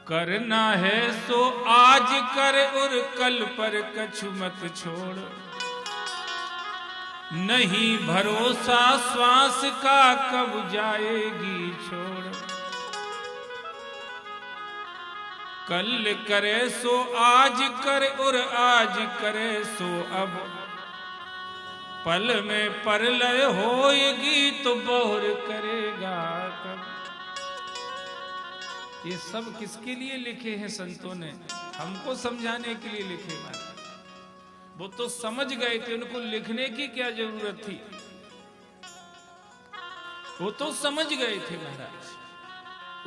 करना है सो आज कर और कल पर कछु मत छोड़। नहीं भरोसा श्वास का कब जाएगी छोड़। कल करे सो आज कर और आज करे सो अब। पल में परलय होएगी तो बहुर करेगा कब। ये सब किसके लिए लिखे हैं संतों ने? हमको समझाने के लिए लिखे महाराज। वो तो समझ गए थे, उनको लिखने की क्या जरूरत थी? वो तो समझ गए थे महाराज।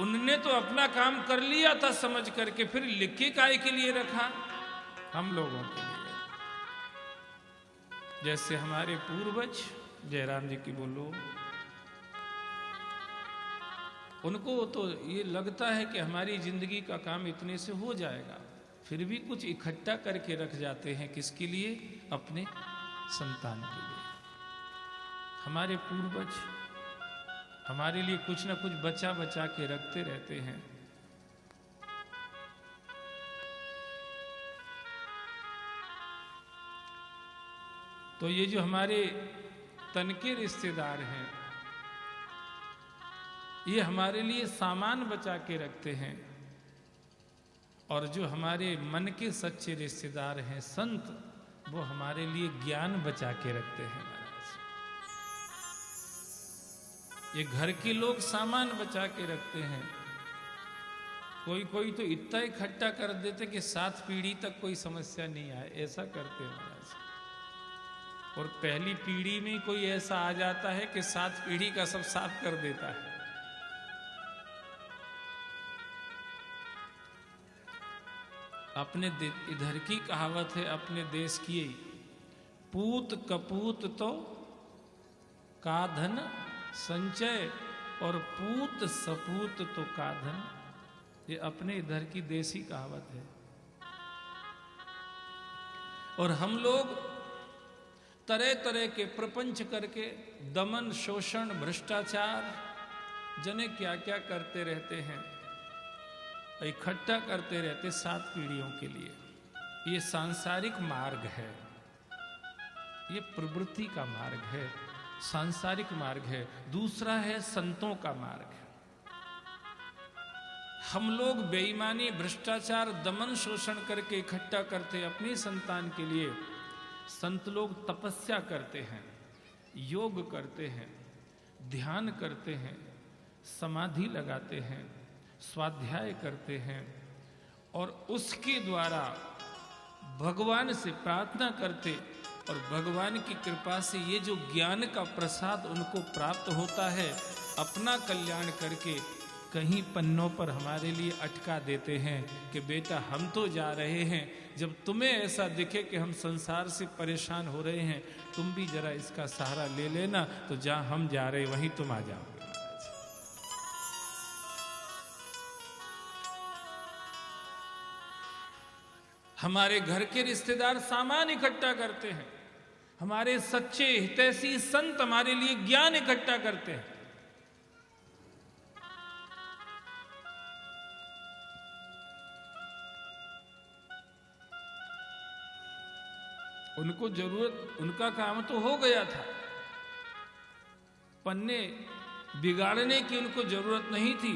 उनने तो अपना काम कर लिया था समझ करके, फिर लिख के काहे के लिए रखा? हम लोगों के लिए। जैसे हमारे पूर्वज जयराम जी की बोलो, उनको तो ये लगता है कि हमारी जिंदगी का काम इतने से हो जाएगा, फिर भी कुछ इकट्ठा करके रख जाते हैं। किसके लिए? अपने संतान के लिए। हमारे पूर्वज हमारे लिए कुछ ना कुछ बचा बचा के रखते रहते हैं। तो ये जो हमारे तन के रिश्तेदार हैं, ये हमारे लिए सामान बचा के रखते हैं। और जो हमारे मन के सच्चे रिश्तेदार हैं संत, वो हमारे लिए ज्ञान बचा के रखते हैं महाराज। ये घर के लोग सामान बचा के रखते हैं। कोई कोई तो इतना इकट्ठा कर देते कि 7 पीढ़ी तक कोई समस्या नहीं आए, ऐसा करते हैं महाराज। और पहली पीढ़ी में कोई ऐसा आ जाता है कि 7 पीढ़ी का सब साफ कर देता है। अपने इधर की कहावत है, अपने देश की, पूत कपूत तो का धन संचय और पूत सपूत तो का धन। ये अपने इधर की देसी कहावत है। और हम लोग तरह तरह के प्रपंच करके दमन, शोषण, भ्रष्टाचार, जने क्या क्या करते रहते हैं, इकट्ठा करते रहते 7 पीढ़ियों के लिए। ये सांसारिक मार्ग है, ये प्रवृत्ति का मार्ग है, सांसारिक मार्ग है। दूसरा है संतों का मार्ग है। हम लोग बेईमानी, भ्रष्टाचार, दमन, शोषण करके इकट्ठा करते अपनी संतान के लिए। संत लोग तपस्या करते हैं, योग करते हैं, ध्यान करते हैं, समाधि लगाते हैं, स्वाध्याय करते हैं और उसके द्वारा भगवान से प्रार्थना करते और भगवान की कृपा से ये जो ज्ञान का प्रसाद उनको प्राप्त होता है, अपना कल्याण करके कहीं पन्नों पर हमारे लिए अटका देते हैं कि बेटा हम तो जा रहे हैं, जब तुम्हें ऐसा दिखे कि हम संसार से परेशान हो रहे हैं, तुम भी जरा इसका सहारा ले लेना, तो जहां हम जा रहे वहीं तुम आ जाओगे। हमारे घर के रिश्तेदार सामान इकट्ठा करते हैं, हमारे सच्चे हितैषी संत हमारे लिए ज्ञान इकट्ठा करते हैं। उनको जरूरत, उनका काम तो हो गया था, पन्ने बिगाड़ने की उनको जरूरत नहीं थी,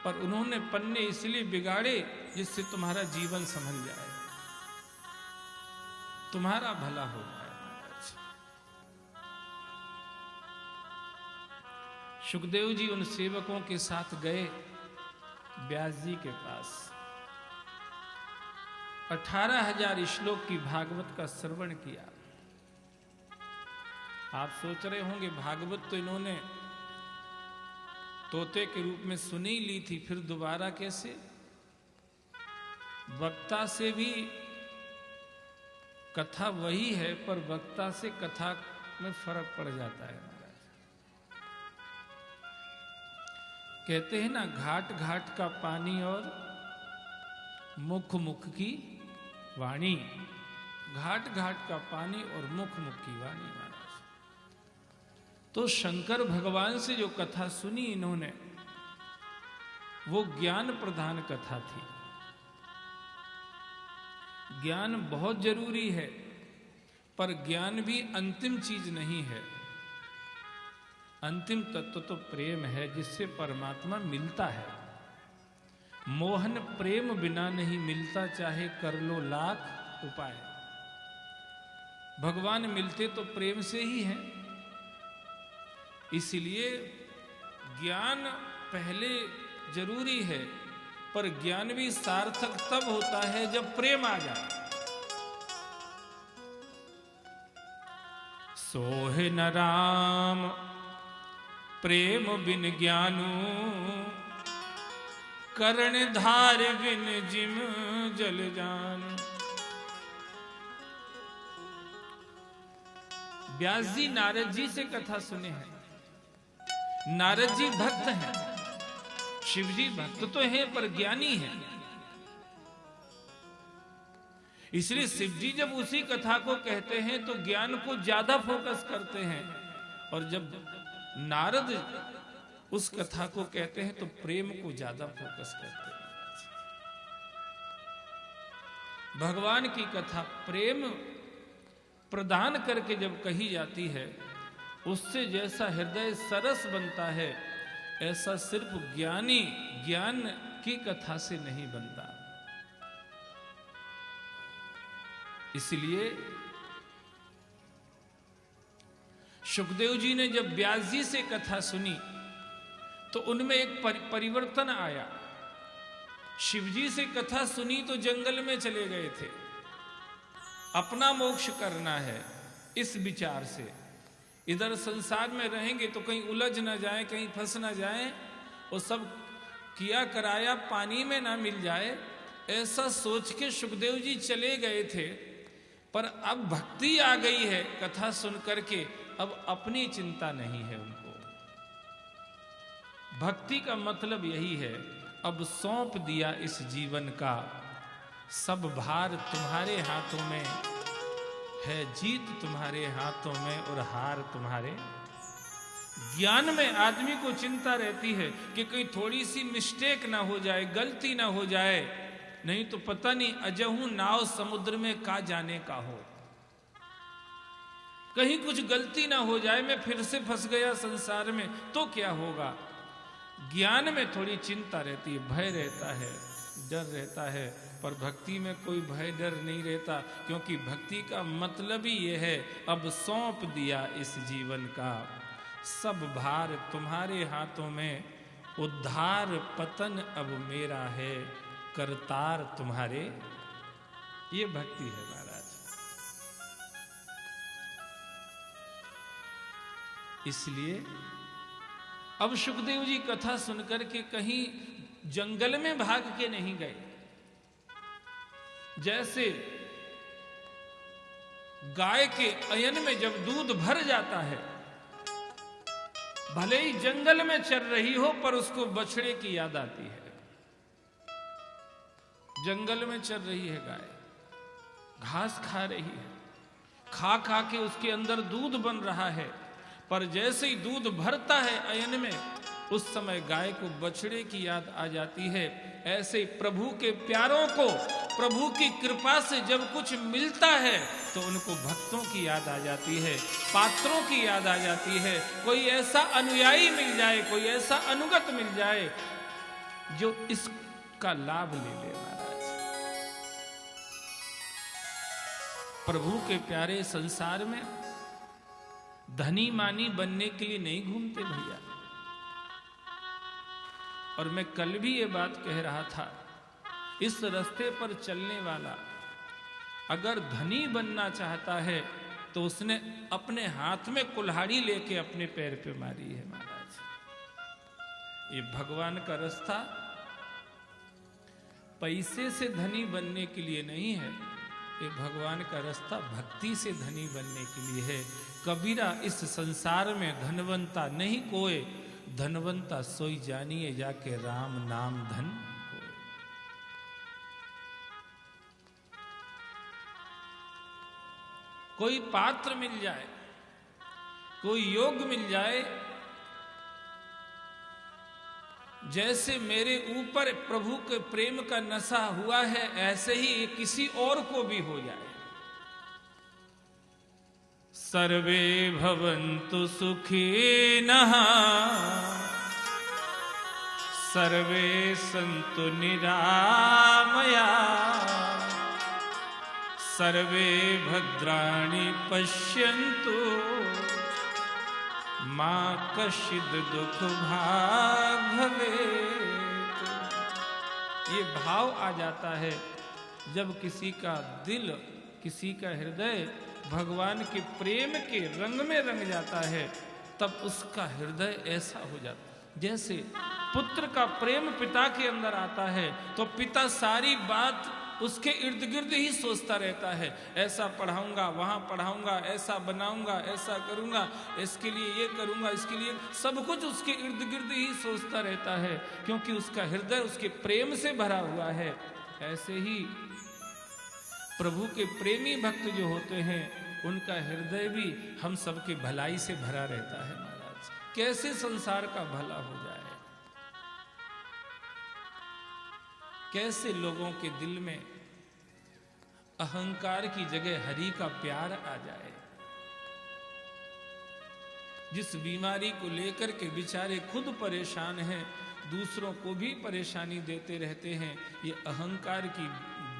पर उन्होंने पन्ने इसलिए बिगाड़े जिससे तुम्हारा जीवन संभल जाए, तुम्हारा भला हो जाए। सुखदेव जी उन सेवकों के साथ गए व्यास जी के पास। 18,000 श्लोक की भागवत का श्रवण किया। आप सोच रहे होंगे भागवत तो इन्होंने तोते के रूप में सुनी ही ली थी, फिर दोबारा कैसे? वक्ता से भी कथा वही है, पर वक्ता से कथा में फर्क पड़ जाता है। कहते हैं ना, घाट घाट का पानी और मुख मुख की वाणी। घाट घाट का पानी और मुख मुख की वाणी। महाराज तो शंकर भगवान से जो कथा सुनी इन्होंने, वो ज्ञान प्रधान कथा थी। ज्ञान बहुत जरूरी है, पर ज्ञान भी अंतिम चीज नहीं है। अंतिम तत्व तो प्रेम है, जिससे परमात्मा मिलता है। मोहन प्रेम बिना नहीं मिलता, चाहे कर लो लाख उपाय। भगवान मिलते तो प्रेम से ही हैं। इसलिए ज्ञान पहले जरूरी है, पर ज्ञान भी सार्थक तब होता है जब प्रेम आ जाए। सोहे न राम प्रेम बिन ज्ञानू, करण धार बिन जिम जल जान। व्यास जी नारद जी से कथा सुने हैं। नारद जी भक्त हैं, शिव जी भक्त तो हैं पर ज्ञानी हैं। इसलिए शिव जी जब उसी कथा को कहते हैं तो ज्ञान को ज्यादा फोकस करते हैं, और जब नारद उस कथा को कहते हैं तो प्रेम को ज्यादा फोकस करते हैं। भगवान की कथा प्रेम प्रदान करके जब कही जाती है, उससे जैसा हृदय सरस बनता है, ऐसा सिर्फ ज्ञानी ज्ञान की कथा से नहीं बनता। इसलिए सुखदेव जी ने जब व्यास जी से कथा सुनी तो उनमें एक परिवर्तन आया। शिव जी से कथा सुनी तो जंगल में चले गए थे, अपना मोक्ष करना है। इस विचार से। इधर संसार में रहेंगे तो कहीं उलझ ना जाए, कहीं फंस ना जाए, और सब किया कराया पानी में ना मिल जाए, ऐसा सोच के सुखदेव जी चले गए थे। पर अब भक्ति आ गई है कथा सुन करके, अब अपनी चिंता नहीं है उनको। भक्ति का मतलब यही है, अब सौंप दिया इस जीवन का, सब भार तुम्हारे हाथों में है, जीत तुम्हारे हाथों में और हार तुम्हारे। ज्ञान में आदमी को चिंता रहती है कि कहीं थोड़ी सी मिस्टेक ना हो जाए, गलती ना हो जाए, नहीं तो पता नहीं अजहू नाव समुद्र में का जाने का हो, कहीं कुछ गलती ना हो जाए, मैं फिर से फंस गया संसार में तो क्या होगा। ज्ञान में थोड़ी चिंता रहती है, भय रहता है, डर रहता है, पर भक्ति में कोई भय डर नहीं रहता, क्योंकि भक्ति का मतलब ही यह है, अब सौंप दिया इस जीवन का, सब भार तुम्हारे हाथों में, उद्धार पतन अब मेरा है, करतार तुम्हारे। ये भक्ति है महाराज। इसलिए अब सुखदेव जी कथा सुनकर के कहीं जंगल में भाग के नहीं गए। जैसे गाय के अयन में जब दूध भर जाता है, भले ही जंगल में चल रही हो पर उसको बछड़े की याद आती है। जंगल में चल रही है गाय, घास खा रही है, खा खा के उसके अंदर दूध बन रहा है, पर जैसे ही दूध भरता है अयन में, उस समय गाय को बछड़े की याद आ जाती है। ऐसे प्रभु के प्यारों को प्रभु की कृपा से जब कुछ मिलता है तो उनको भक्तों की याद आ जाती है, पात्रों की याद आ जाती है। कोई ऐसा अनुयायी मिल जाए, कोई ऐसा अनुगत मिल जाए जो इसका लाभ ले ले महाराज। प्रभु के प्यारे संसार में धनी मानी बनने के लिए नहीं घूमते भैया। और मैं कल भी ये बात कह रहा था, इस रास्ते पर चलने वाला अगर धनी बनना चाहता है तो उसने अपने हाथ में कुल्हाड़ी लेके अपने पैर पे मारी है महाराज। ये भगवान का रास्ता पैसे से धनी बनने के लिए नहीं है, ये भगवान का रास्ता भक्ति से धनी बनने के लिए है। कबीरा इस संसार में धनवंता नहीं कोई, धनवंता सोई जानिए जाके राम नाम धन होए। कोई पात्र मिल जाए, कोई योग मिल जाए, जैसे मेरे ऊपर प्रभु के प्रेम का नशा हुआ है, ऐसे ही किसी और को भी हो जाए। सर्वे भवन्तु सुखिनः, सर्वे सन्तु निरामया, सर्वे भद्राणि पश्यन्तु, मा कश्चित् दुख भाग् भवेत्। ये भाव आ जाता है जब किसी का दिल, किसी का हृदय भगवान के प्रेम के रंग में रंग जाता है, तब उसका हृदय ऐसा हो जाता है। जैसे पुत्र का प्रेम पिता के अंदर आता है तो पिता सारी बात उसके इर्द गिर्द ही सोचता रहता है, ऐसा पढ़ाऊंगा, वहां पढ़ाऊंगा, ऐसा बनाऊंगा, ऐसा करूंगा, इसके लिए ये करूंगा, इसके लिए सब कुछ उसके इर्द गिर्द ही सोचता रहता है, क्योंकि उसका हृदय उसके प्रेम से भरा हुआ है। ऐसे ही प्रभु के प्रेमी भक्त जो होते हैं, उनका हृदय भी हम सबके भलाई से भरा रहता है महाराज। कैसे संसार का भला हो जाए, कैसे लोगों के दिल में अहंकार की जगह हरि का प्यार आ जाए। जिस बीमारी को लेकर के बेचारे खुद परेशान हैं, दूसरों को भी परेशानी देते रहते हैं, ये अहंकार की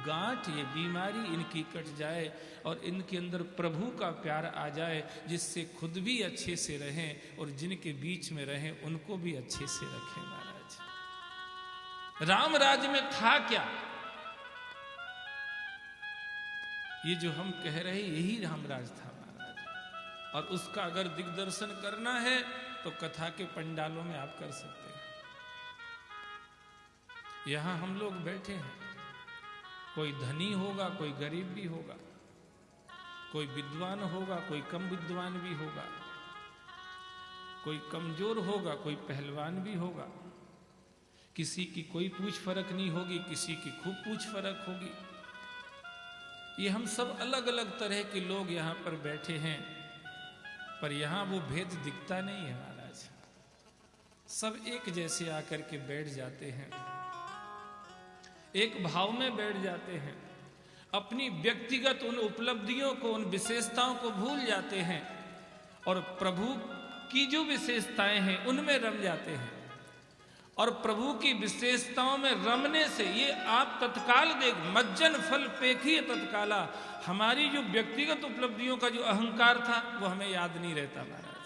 गांठ, ये बीमारी इनकी कट जाए और इनके अंदर प्रभु का प्यार आ जाए, जिससे खुद भी अच्छे से रहें और जिनके बीच में रहें उनको भी अच्छे से रखें महाराज। राम राज्य में था क्या, ये जो हम कह रहे हैं यही राम राज था महाराज। और उसका अगर दिग्दर्शन करना है तो कथा के पंडालों में आप कर सकते हैं। यहां हम लोग बैठे हैं, कोई धनी होगा, कोई गरीब भी होगा, कोई विद्वान होगा, कोई कम विद्वान भी होगा, कोई कमजोर होगा, कोई पहलवान भी होगा, किसी की कोई पूछ फर्क नहीं होगी, किसी की खूब पूछ फर्क होगी। ये हम सब अलग अलग तरह के लोग यहाँ पर बैठे हैं, पर यहाँ वो भेद दिखता नहीं है महाराज। सब एक जैसे आकर के बैठ जाते हैं, एक भाव में बैठ जाते हैं, अपनी व्यक्तिगत उन उपलब्धियों को, उन विशेषताओं को भूल जाते हैं और प्रभु की जो विशेषताएं हैं उनमें रम जाते हैं। और प्रभु की विशेषताओं में रमने से ये आप तत्काल देख, मज्जन फल पेखी तत्काला, हमारी जो व्यक्तिगत उपलब्धियों का जो अहंकार था वो हमें याद नहीं रहता महाराज।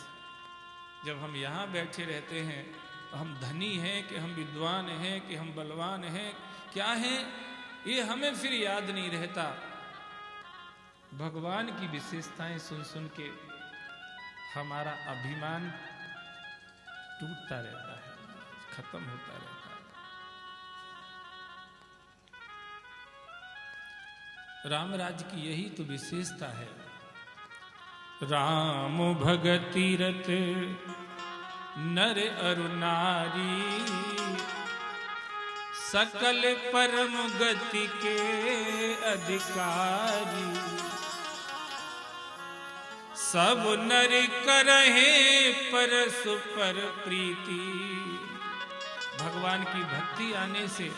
जब हम यहाँ बैठे रहते हैं तो हम धनी हैं कि हम विद्वान हैं कि हम बलवान हैं, क्या हैं, ये हमें फिर याद नहीं रहता। भगवान की विशेषताएं सुन सुन के हमारा अभिमान टूटता रहता है, खत्म होता रहता है। राम राज्य की यही तो विशेषता है। राम भगति रत नर अरु नारी, सकल परम गति के अधिकारी, सब नर करहे परस्पर प्रीति। भगवान की भक्ति आने से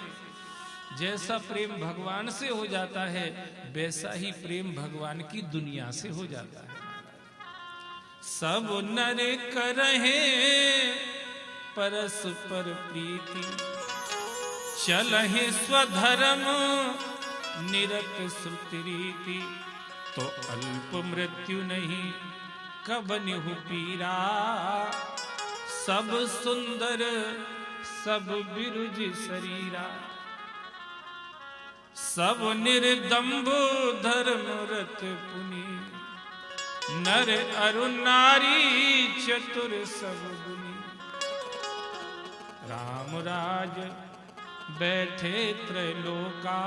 जैसा प्रेम भगवान से हो जाता है, वैसा ही प्रेम भगवान की दुनिया से हो जाता है। सब नर करहे परस्पर प्रीति, चलहि स्वधर्म निरत श्रुति रीति, तो अल्प मृत्यु नहीं कबनिहु पीरा, सब सुंदर सब बिरुज शरीरा, सब निर्दम्भ धर्म रत पुनि, नर अरु नारी चतुर सब गुनी। राम राज बैठे त्रैलोका,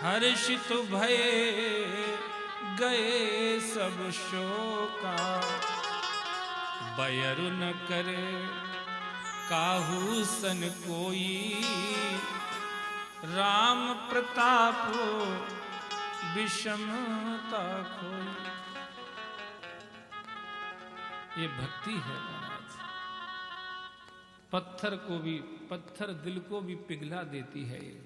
हर्षित भये गए सब शोका, बयरु न करे काहू सन कोई, राम प्रताप विषमता खोई। ये भक्ति है महाराज, पत्थर को भी, पत्थर दिल को भी पिघला देती है ये,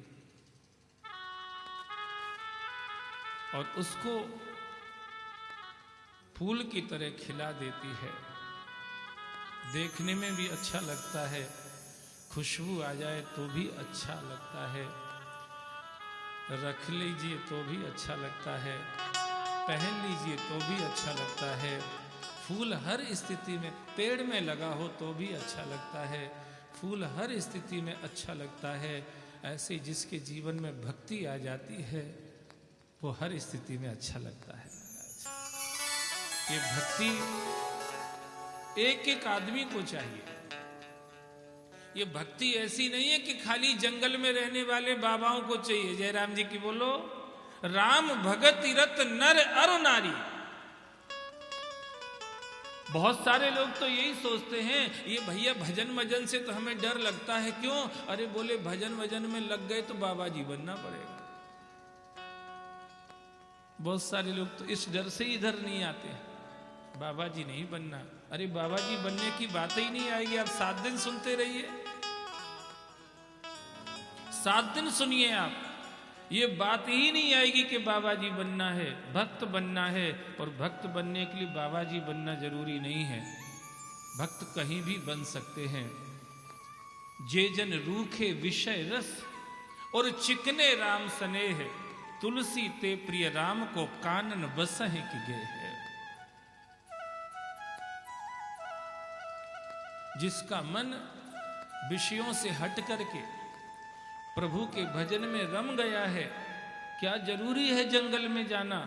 और उसको फूल की तरह खिला देती है। देखने में भी अच्छा लगता है, खुशबू आ जाए तो भी अच्छा लगता है, रख लीजिए तो भी अच्छा लगता है, पहन लीजिए तो भी अच्छा लगता है। फूल हर स्थिति में, पेड़ में लगा हो तो भी अच्छा लगता है, फूल हर स्थिति में अच्छा लगता है। ऐसे जिसके जीवन में भक्ति आ जाती है वो हर स्थिति में अच्छा लगता है। ये भक्ति एक एक आदमी को चाहिए। ये भक्ति ऐसी नहीं है कि खाली जंगल में रहने वाले बाबाओं को चाहिए। जयराम जी की बोलो, राम भगति रत नर अरु नारी। बहुत सारे लोग तो यही सोचते हैं, ये भैया भजन वजन से तो हमें डर लगता है। क्यों? अरे बोले भजन वजन में लग गए तो बाबा जी बनना पड़ेगा। बहुत सारे लोग तो इस डर से इधर नहीं आते, बाबा जी नहीं बनना। अरे बाबा जी बनने की बात ही नहीं आएगी। आप 7 दिन सुनते रहिए, 7 दिन सुनिए आप, ये बात ही नहीं आएगी कि बाबा जी बनना है, भक्त बनना है। और भक्त बनने के लिए बाबा जी बनना जरूरी नहीं है, भक्त कहीं भी बन सकते हैं। जे जन रूखे विषय रस और चिकने राम स्नेह, तुलसी ते प्रिय राम को कानन बसहे की गए है। जिसका मन विषयों से हट करके प्रभु के भजन में रम गया है, क्या जरूरी है जंगल में जाना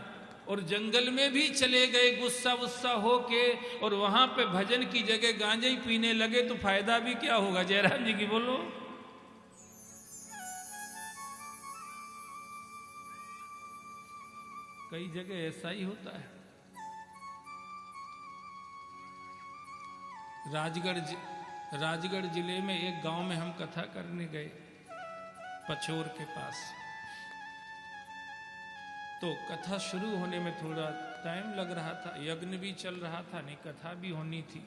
और जंगल में भी चले गए गुस्सा गुस्सा होके, और वहां पे भजन की जगह गांजा ही पीने लगे, तो फायदा भी क्या होगा? जयराम जी की बोलो। कई जगह ऐसा ही होता है। राजगढ़ जिले में एक गांव में हम कथा करने गए, पचोर के पास। तो कथा शुरू होने में थोड़ा टाइम लग रहा था, यज्ञ भी चल रहा था, नहीं कथा भी होनी थी,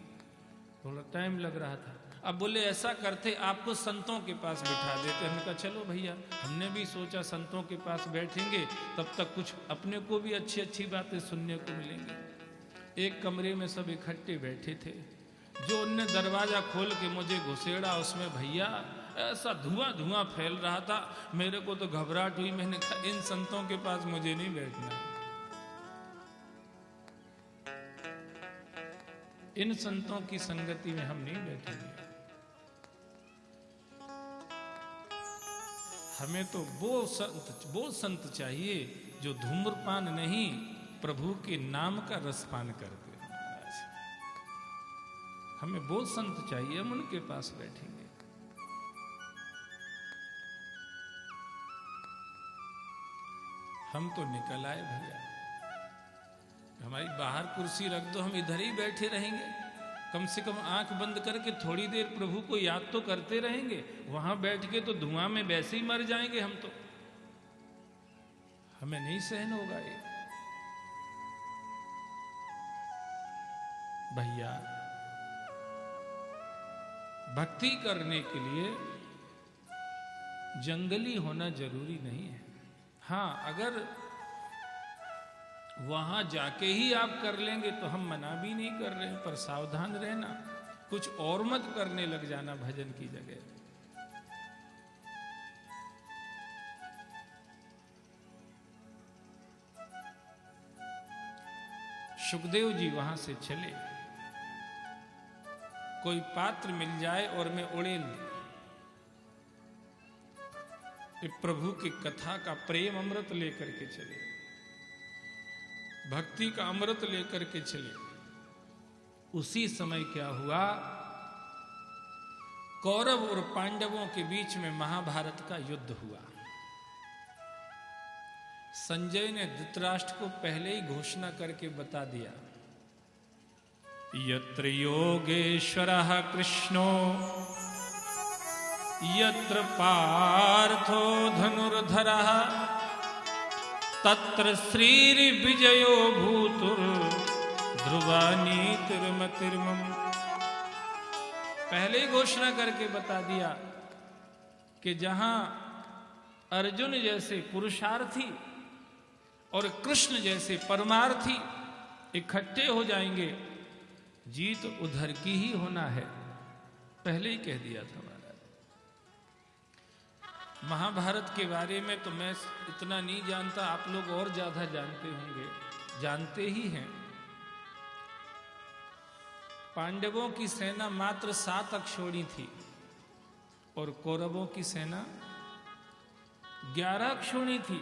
थोड़ा टाइम लग रहा था। अब बोले ऐसा करते, आपको संतों के पास बिठा देते। हमने कहा चलो भैया, हमने भी सोचा संतों के पास बैठेंगे, तब तक कुछ अपने को भी अच्छी अच्छी बातें सुनने को मिलेंगी। एक कमरे में सब इकट्ठे बैठे थे। जो उनने दरवाजा खोल के मुझे घुसेड़ा, उसमें भैया ऐसा धुआं धुआं फैल रहा था, मेरे को तो घबराहट हुई। मैंने कहा इन संतों के पास मुझे नहीं बैठना, इन संतों की संगति में हम नहीं बैठेंगे। हमें तो वो संत चाहिए जो धूम्रपान नहीं, प्रभु के नाम का रसपान करते। हमें वो संत चाहिए, हम उनके पास बैठेंगे। हम तो निकल आए भैया, हमारी बाहर कुर्सी रख दो, हम इधर ही बैठे रहेंगे। कम से कम आंख बंद करके थोड़ी देर प्रभु को याद तो करते रहेंगे। वहां बैठ के तो धुआं में वैसे ही मर जाएंगे हम तो, हमें नहीं सहन होगा ये। भैया भक्ति करने के लिए जंगली होना जरूरी नहीं है। हाँ, अगर वहां जाके ही आप कर लेंगे तो हम मना भी नहीं कर रहे हैं, पर सावधान रहना, कुछ और मत करने लग जाना भजन की जगह। सुखदेव जी वहां से चले, कोई पात्र मिल जाए और मैं उड़ेल दूं। प्रभु की कथा का प्रेम अमृत लेकर के चले, भक्ति का अमृत लेकर के चले। उसी समय क्या हुआ, कौरव और पांडवों के बीच में महाभारत का युद्ध हुआ। संजय ने धृतराष्ट्र को पहले ही घोषणा करके बता दिया, यत्र योगेश्वरः कृष्णो यत्र पार्थो धनुर्धरः तत्र श्रीर्विजयो भूतुर् ध्रुवानीतिर्मतिर्मम। पहले ही घोषणा करके बता दिया कि जहां अर्जुन जैसे पुरुषार्थी और कृष्ण जैसे परमार्थी इकट्ठे हो जाएंगे, जीत उधर की ही होना है। पहले ही कह दिया था महाराज। महाभारत के बारे में तो मैं इतना नहीं जानता, आप लोग और ज्यादा जानते होंगे, जानते ही हैं। पांडवों की सेना मात्र 7 अक्षौणी थी और कौरवों की सेना 11 अक्षौणी थी।